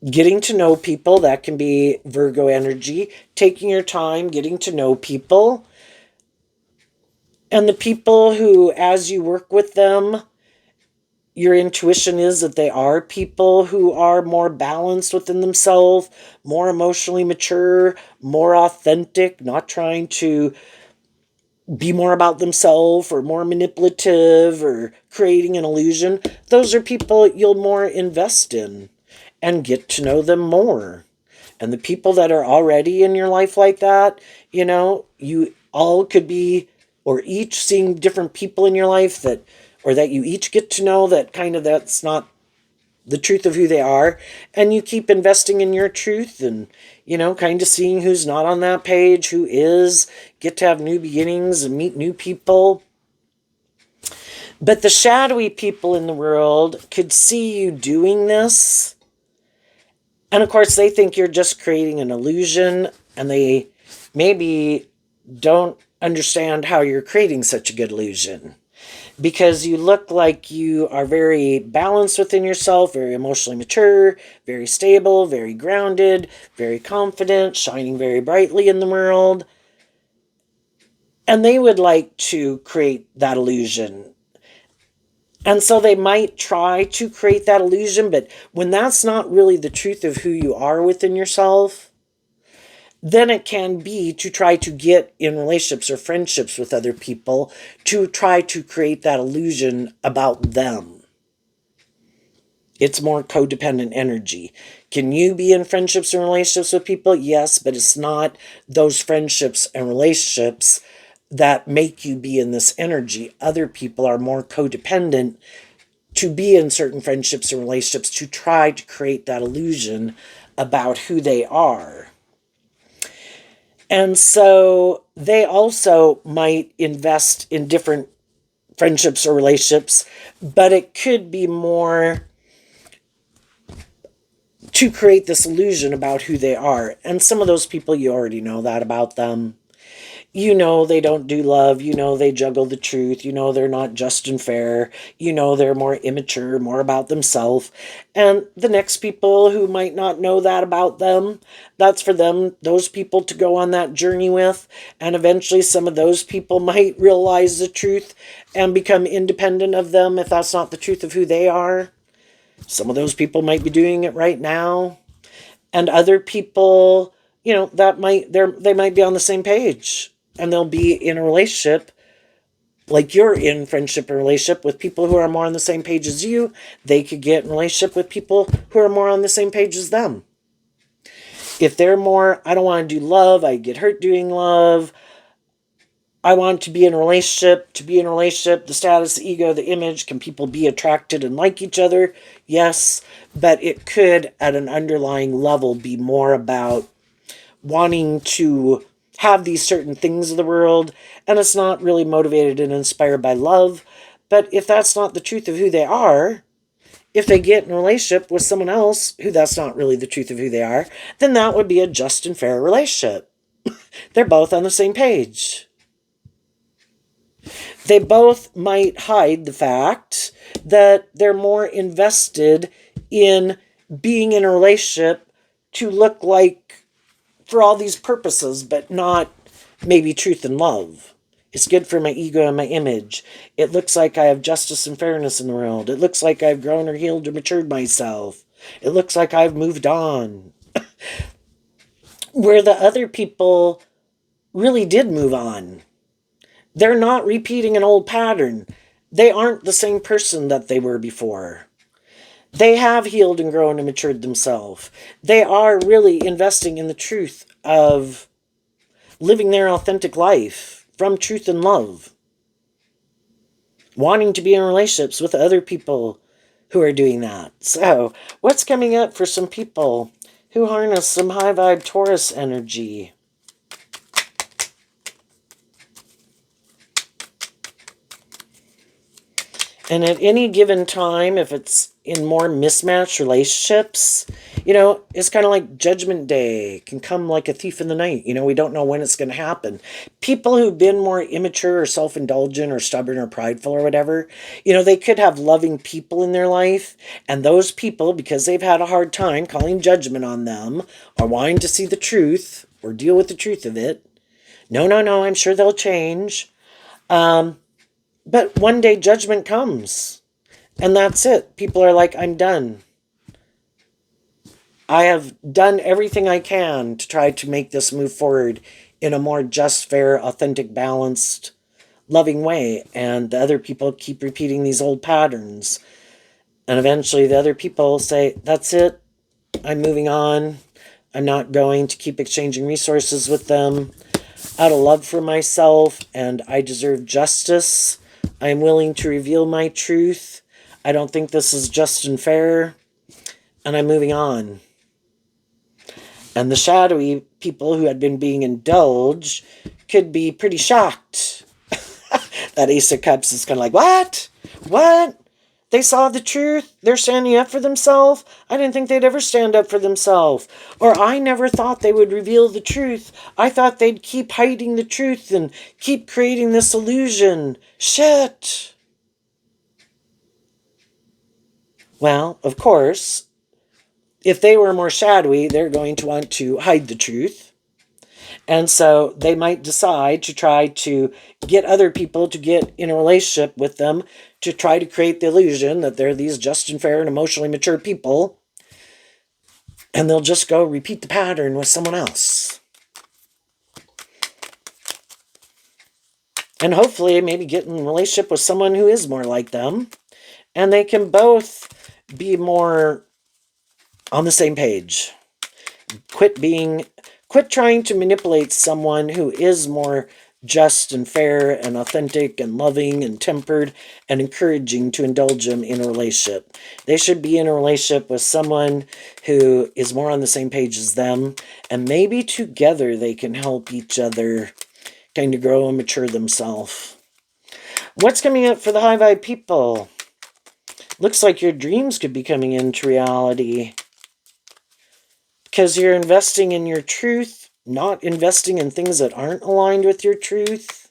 getting to know people, that can be Virgo energy, taking your time, getting to know people. And the people who, as you work with them, your intuition is that they are people who are more balanced within themselves, more emotionally mature, more authentic, not trying to be more about themselves or more manipulative or creating an illusion. Those are people you'll more invest in and get to know them more. And the people that are already in your life like that, you all could be, or each seeing different people in your life that, or that you each get to know that kind of that's not the truth of who they are. And you keep investing in your truth and, kind of seeing who's not on that page, who is, get to have new beginnings and meet new people. But the shadowy people in the world could see you doing this. And of course, they think you're just creating an illusion, and they maybe don't understand how you're creating such a good illusion. Because you look like you are very balanced within yourself, very emotionally mature, very stable, very grounded, very confident, shining very brightly in the world. And they would like to create that illusion. And so they might try to create that illusion, but when that's not really the truth of who you are within yourself, then it can be to try to get in relationships or friendships with other people to try to create that illusion about them. It's more codependent energy. Can you be in friendships and relationships with people? Yes, but it's not those friendships and relationships that make you be in this energy. Other people are more codependent to be in certain friendships and relationships to try to create that illusion about who they are. And so they also might invest in different friendships or relationships, but it could be more to create this illusion about who they are. And some of those people, you already know that about them. They don't do love. They juggle the truth. They're not just and fair. They're more immature, more about themselves. And the next people who might not know that about them, that's for them, those people to go on that journey with. And eventually some of those people might realize the truth and become independent of them if that's not the truth of who they are. Some of those people might be doing it right now. And other people, they might be on the same page. And they'll be in a relationship, like you're in friendship and relationship with people who are more on the same page as you. They could get in relationship with people who are more on the same page as them. If they're more, I don't want to do love, I get hurt doing love, I want to be in a relationship. To be in a relationship, the status, the ego, the image, can people be attracted and like each other? Yes, but it could, at an underlying level, be more about wanting to have these certain things of the world, and it's not really motivated and inspired by love. But if that's not the truth of who they are, if they get in a relationship with someone else who that's not really the truth of who they are, then that would be a just and fair relationship. They're both on the same page. They both might hide the fact that they're more invested in being in a relationship to look like for all these purposes, but not maybe truth and love. It's good for my ego and my image. It looks like I have justice and fairness in the world. It looks like I've grown or healed or matured myself. It looks like I've moved on. Where the other people really did move on. They're not repeating an old pattern. They aren't the same person that they were before. They have healed and grown and matured themselves. They are really investing in the truth of living their authentic life from truth and love. Wanting to be in relationships with other people who are doing that. So, what's coming up for some people who harness some high vibe Taurus energy? And at any given time, if it's in more mismatched relationships, it's kind of like Judgment Day. It can come like a thief in the night. We don't know when it's going to happen. People who've been more immature or self-indulgent or stubborn or prideful or whatever, they could have loving people in their life. And those people, because they've had a hard time calling judgment on them or wanting to see the truth or deal with the truth of it. No, I'm sure they'll change. But one day judgment comes, and that's it. People are like, I'm done. I have done everything I can to try to make this move forward in a more just, fair, authentic, balanced, loving way. And the other people keep repeating these old patterns. And eventually the other people say, that's it. I'm moving on. I'm not going to keep exchanging resources with them. Out of love for myself, and I deserve justice. I'm willing to reveal my truth. I don't think this is just and fair. And I'm moving on. And the shadowy people who had been being indulged could be pretty shocked. That Ace of Cups is kind of like, what? What? They saw the truth. They're standing up for themselves. I didn't think they'd ever stand up for themselves. Or I never thought they would reveal the truth. I thought they'd keep hiding the truth and keep creating this illusion. Shit. Well, of course, if they were more shadowy, they're going to want to hide the truth. And so they might decide to try to get other people to get in a relationship with them to try to create the illusion that they're these just and fair and emotionally mature people. And they'll just go repeat the pattern with someone else. And hopefully maybe get in a relationship with someone who is more like them. And they can both be more on the same page. Quit trying to manipulate someone who is more just and fair and authentic and loving and tempered and encouraging to indulge them in a relationship. They should be in a relationship with someone who is more on the same page as them, and maybe together they can help each other kind of grow and mature themselves. What's coming up for the high vibe people? Looks like your dreams could be coming into reality. Because you're investing in your truth, not investing in things that aren't aligned with your truth.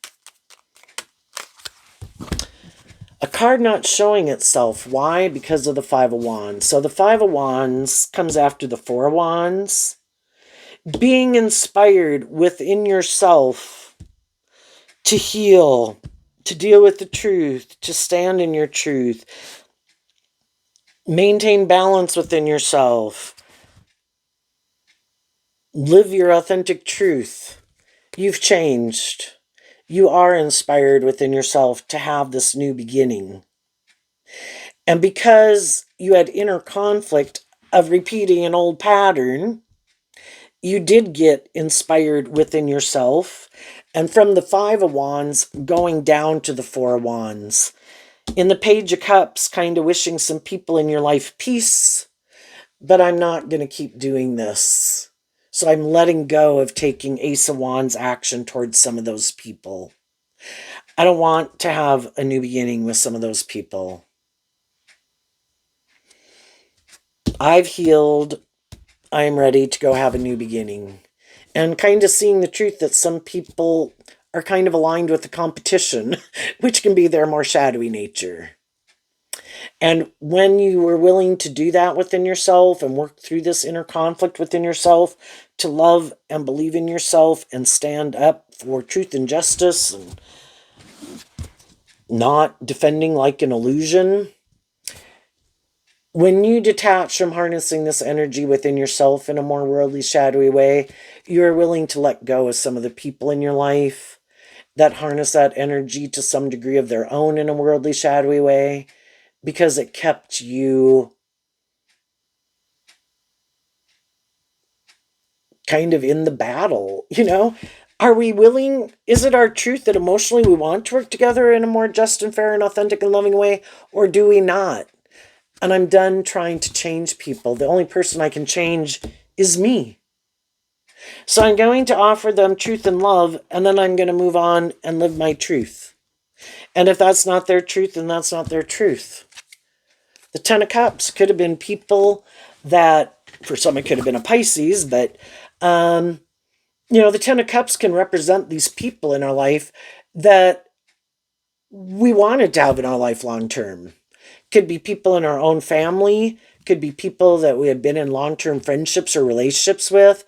A card not showing itself. Why? Because of the Five of Wands. So the Five of Wands comes after the Four of Wands. Being inspired within yourself to heal, to deal with the truth, to stand in your truth. Maintain balance within yourself. Live your authentic truth. You've changed. You are inspired within yourself to have this new beginning. And because you had inner conflict of repeating an old pattern, you did get inspired within yourself. And from the Five of Wands going down to the Four of Wands. In the Page of Cups, kind of wishing some people in your life peace, but I'm not going to keep doing this. So I'm letting go of taking Ace of Wands action towards some of those people. I don't want to have a new beginning with some of those people. I've healed. I'm ready to go have a new beginning. And kind of seeing the truth that some people are kind of aligned with the competition, which can be their more shadowy nature. And when you are willing to do that within yourself and work through this inner conflict within yourself, to love and believe in yourself and stand up for truth and justice and not defending like an illusion, when you detach from harnessing this energy within yourself in a more worldly, shadowy way, you're willing to let go of some of the people in your life that harness that energy to some degree of their own in a worldly, shadowy way, because it kept you kind of in the battle, you know? Are we willing, is it our truth that emotionally we want to work together in a more just and fair and authentic and loving way, or do we not? And I'm done trying to change people. The only person I can change is me. So I'm going to offer them truth and love, and then I'm going to move on and live my truth. And if that's not their truth, then that's not their truth. The Ten of Cups could have been people that, for some it could have been a Pisces, but, the Ten of Cups can represent these people in our life that we wanted to have in our life long term. Could be people in our own family, could be people that we had been in long-term friendships or relationships with.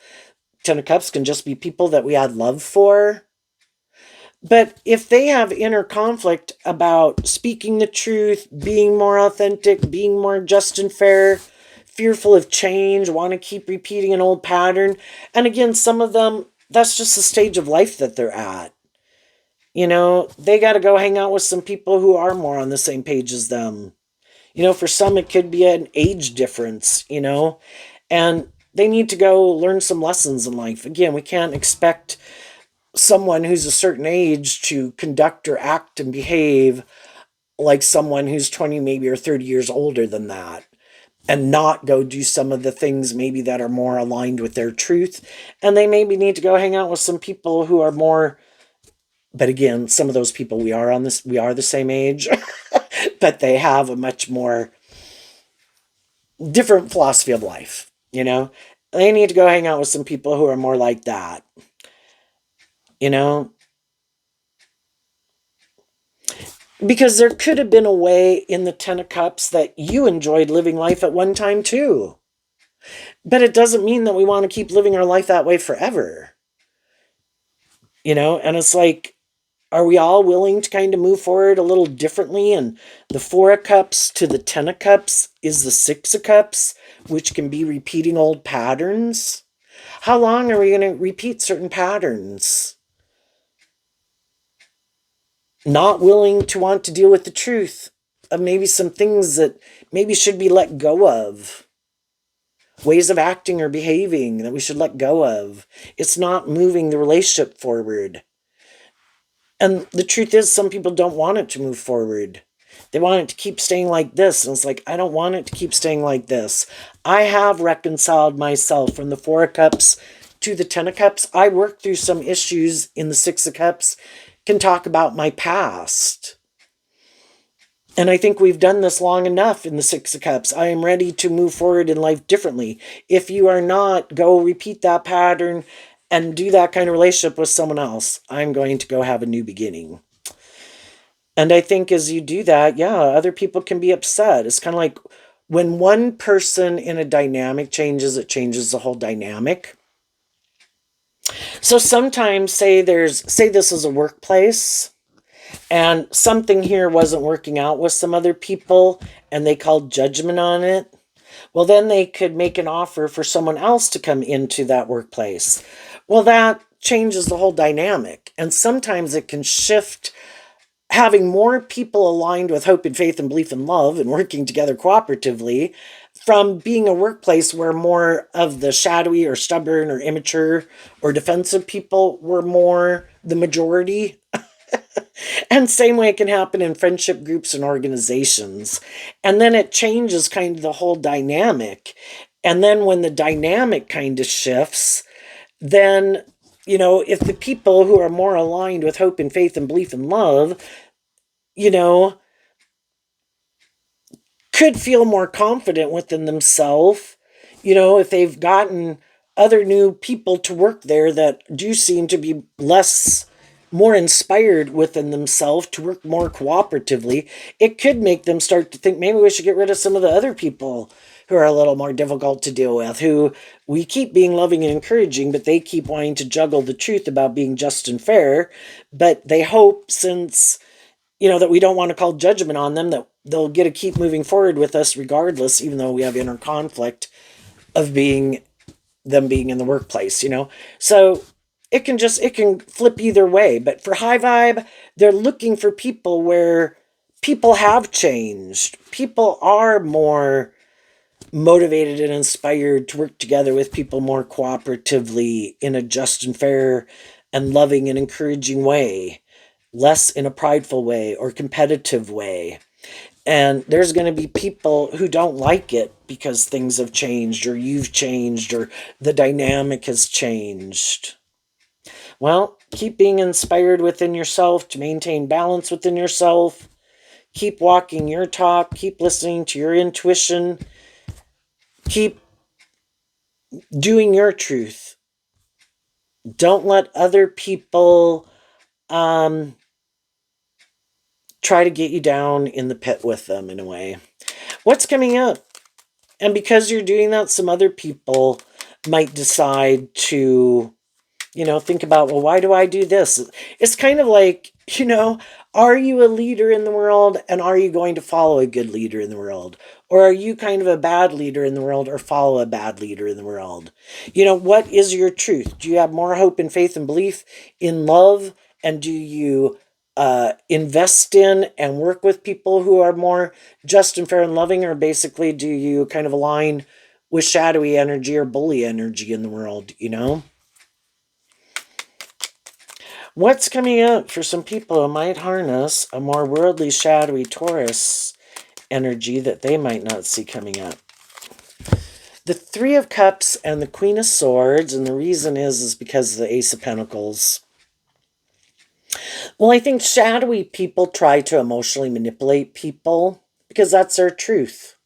Ten of Cups can just be people that we had love for. But if they have inner conflict about speaking the truth, being more authentic, being more just and fair, fearful of change, want to keep repeating an old pattern, and again, some of them, that's just the stage of life that they're at. They got to go hang out with some people who are more on the same page as them. For some, it could be an age difference, and they need to go learn some lessons in life. Again, we can't expect someone who's a certain age to conduct or act and behave like someone who's 20 maybe or 30 years older than that, and not go do some of the things maybe that are more aligned with their truth. And they maybe need to go hang out with some people who are more, but again, some of those people we are the same age, but they have a much more different philosophy of life. They need to go hang out with some people who are more like that. Because there could have been a way in the Ten of Cups that you enjoyed living life at one time too. But it doesn't mean that we want to keep living our life that way forever. And it's like, are we all willing to kind of move forward a little differently? And the Four of Cups to the Ten of Cups is the Six of Cups, which can be repeating old patterns. How long are we going to repeat certain patterns? Not willing to want to deal with the truth of maybe some things that maybe should be let go of. Ways of acting or behaving that we should let go of. It's not moving the relationship forward. And the truth is, some people don't want it to move forward. They want it to keep staying like this. And it's like, I don't want it to keep staying like this. I have reconciled myself from the Four of Cups to the Ten of Cups. I worked through some issues in the Six of Cups, can talk about my past. And I think we've done this long enough in the Six of Cups. I am ready to move forward in life differently. If you are not, go repeat that pattern and do that kind of relationship with someone else. I'm going to go have a new beginning. And I think as you do that, yeah, other people can be upset. It's kind of like when one person in a dynamic changes, it changes the whole dynamic. So sometimes say this is a workplace and something here wasn't working out with some other people and they called judgment on it. Well, then they could make an offer for someone else to come into that workplace. Well, that changes the whole dynamic. And sometimes it can shift having more people aligned with hope and faith and belief and love and working together cooperatively from being a workplace where more of the shadowy or stubborn or immature or defensive people were more the majority. And same way it can happen in friendship groups and organizations. And then it changes kind of the whole dynamic. And then when the dynamic kind of shifts, then, if the people who are more aligned with hope and faith and belief and love, you know, could feel more confident within themselves, if they've gotten other new people to work there that do seem to be more inspired within themselves to work more cooperatively, it could make them start to think maybe we should get rid of some of the other people who are a little more difficult to deal with, who we keep being loving and encouraging, but they keep wanting to juggle the truth about being just and fair. But they hope, since that we don't want to call judgment on them, that they'll get to keep moving forward with us regardless, even though we have inner conflict of them being in the workplace, So it can flip either way. But for high vibe, they're looking for people where people have changed. People are more motivated and inspired to work together with people more cooperatively in a just and fair and loving and encouraging way, less in a prideful way or competitive way. And there's going to be people who don't like it because things have changed, or you've changed, or the dynamic has changed. Well, keep being inspired within yourself to maintain balance within yourself. Keep walking your talk. Keep listening to your intuition. Keep doing your truth. Don't let other people try to get you down in the pit with them, in a way. What's coming up? And because you're doing that, some other people might decide to, think about, well, why do I do this? It's kind of like, are you a leader in the world, and are you going to follow a good leader in the world? Or are you kind of a bad leader in the world, or follow a bad leader in the world? What is your truth? Do you have more hope and faith and belief in love? And do you invest in and work with people who are more just and fair and loving? Or basically, do you kind of align with shadowy energy or bully energy in the world, What's coming up for some people who might harness a more worldly, shadowy Taurus energy that they might not see coming up? The Three of Cups and the Queen of Swords, and the reason is because of the Ace of Pentacles. Well, I think shadowy people try to emotionally manipulate people because that's their truth.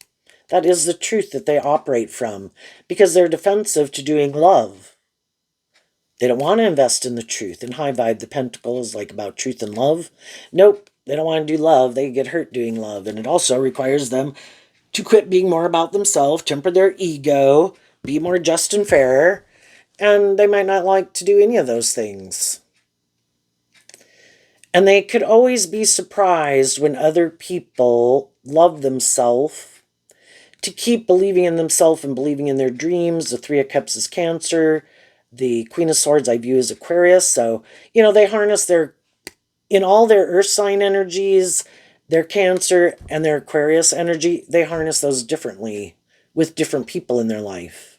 That is the truth that they operate from, because they're defensive to doing love. They don't want to invest in the truth. In high vibe, the pentacle is like about truth and love. Nope, they don't want to do love. They get hurt doing love. And it also requires them to quit being more about themselves, temper their ego, be more just and fair. And they might not like to do any of those things. And they could always be surprised when other people love themselves, to keep believing in themselves and believing in their dreams. The Three of Cups is Cancer. The Queen of Swords I view as Aquarius. So, they harness in all their earth sign energies, their Cancer and their Aquarius energy, they harness those differently with different people in their life.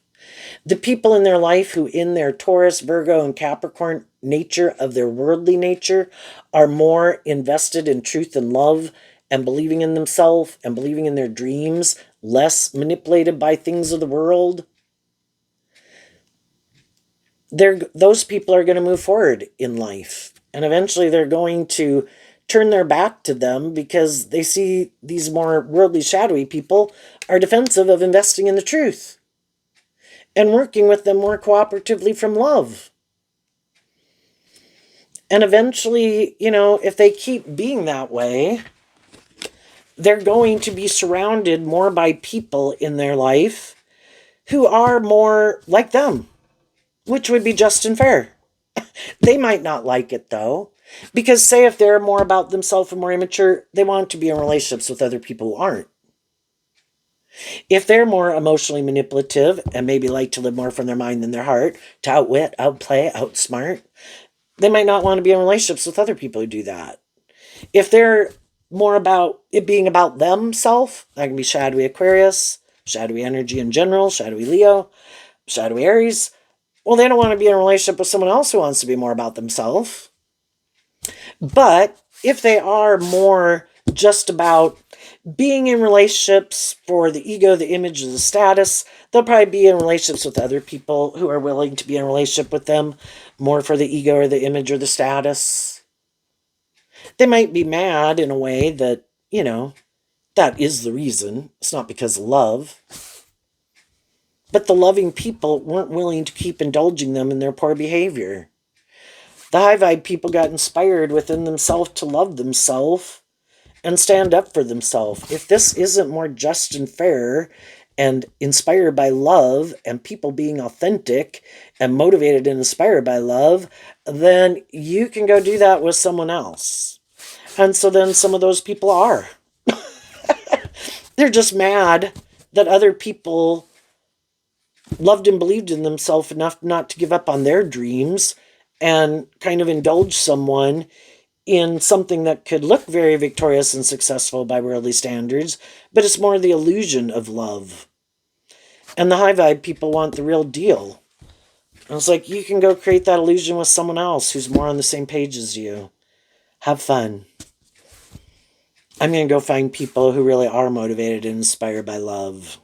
The people in their life who, in their Taurus, Virgo, and Capricorn nature of their worldly nature, are more invested in truth and love and believing in themselves and believing in their dreams, less manipulated by things of the world, those people are going to move forward in life. And eventually they're going to turn their back to them because they see these more worldly, shadowy people are defensive of investing in the truth and working with them more cooperatively from love. And eventually, if they keep being that way, they're going to be surrounded more by people in their life who are more like them, which would be just and fair. They might not like it, though, because say if they're more about themselves and more immature, they want to be in relationships with other people who aren't. If they're more emotionally manipulative and maybe like to live more from their mind than their heart, to outwit, outplay, outsmart, they might not want to be in relationships with other people who do that. If they're more about it being about themselves, that can be shadowy Aquarius. shadowy energy in general, shadowy Leo, shadowy Aries. Well, they don't want to be in a relationship with someone else who wants to be more about themselves. But if they are more just about being in relationships for the ego, the image, the status, they'll probably be in relationships with other people who are willing to be in a relationship with them more for the ego or the image or the status. They might be mad in a way that, that is the reason. It's not because of love. But the loving people weren't willing to keep indulging them in their poor behavior. The high vibe people got inspired within themselves to love themselves and stand up for themselves. If this isn't more just and fair and inspired by love and people being authentic and motivated and inspired by love, then you can go do that with someone else. And so then some of those people are. They're just mad that other people loved and believed in themselves enough not to give up on their dreams and kind of indulge someone in something that could look very victorious and successful by worldly standards, but it's more the illusion of love. And the high vibe people want the real deal. And it's like, you can go create that illusion with someone else who's more on the same page as you. Have fun. I'm going to go find people who really are motivated and inspired by love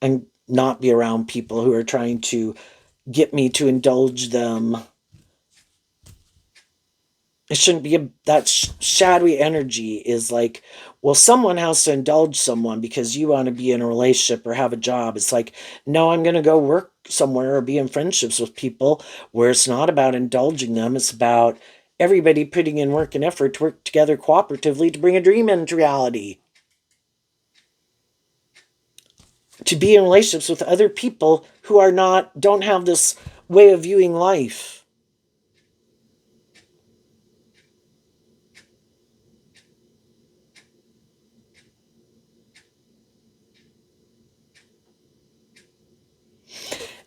and not be around people who are trying to get me to indulge them. It shouldn't be that shadowy energy is like, well, someone has to indulge someone because you want to be in a relationship or have a job. It's like, no, I'm going to go work somewhere or be in friendships with people where it's not about indulging them. It's about everybody putting in work and effort to work together cooperatively to bring a dream into reality. To be in relationships with other people who don't have this way of viewing life.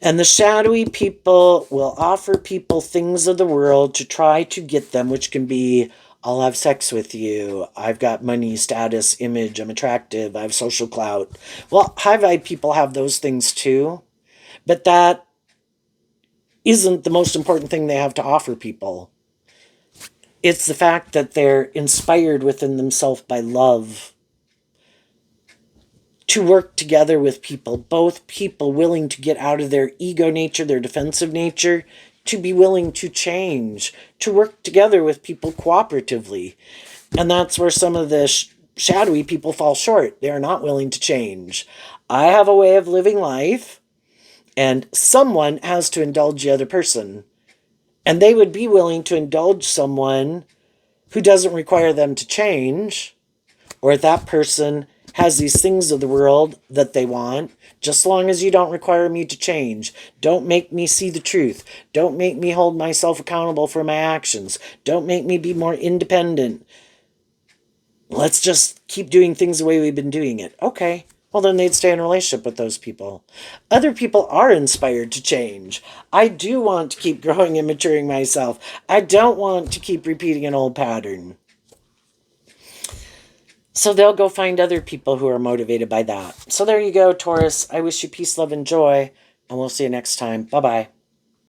And the shadowy people will offer people things of the world to try to get them, which can be, I'll have sex with you, I've got money, status, image, I'm attractive, I have social clout. Well, high vibe people have those things too, but that isn't the most important thing they have to offer people. It's the fact that they're inspired within themselves by love to work together with people, both people willing to get out of their ego nature, their defensive nature, to be willing to change, to work together with people cooperatively. And that's where some of the shadowy people fall short. They are not willing to change. I have a way of living life, and someone has to indulge the other person. And they would be willing to indulge someone who doesn't require them to change, or if that person has these things of the world that they want, just long as you don't require me to change. Don't make me see the truth. Don't make me hold myself accountable for my actions. Don't make me be more independent. Let's just keep doing things the way we've been doing it. Okay, well then they'd stay in a relationship with those people. Other people are inspired to change. I do want to keep growing and maturing myself. I don't want to keep repeating an old pattern. So they'll go find other people who are motivated by that. So there you go, Taurus. I wish you peace, love, and joy, and we'll see you next time. Bye-bye.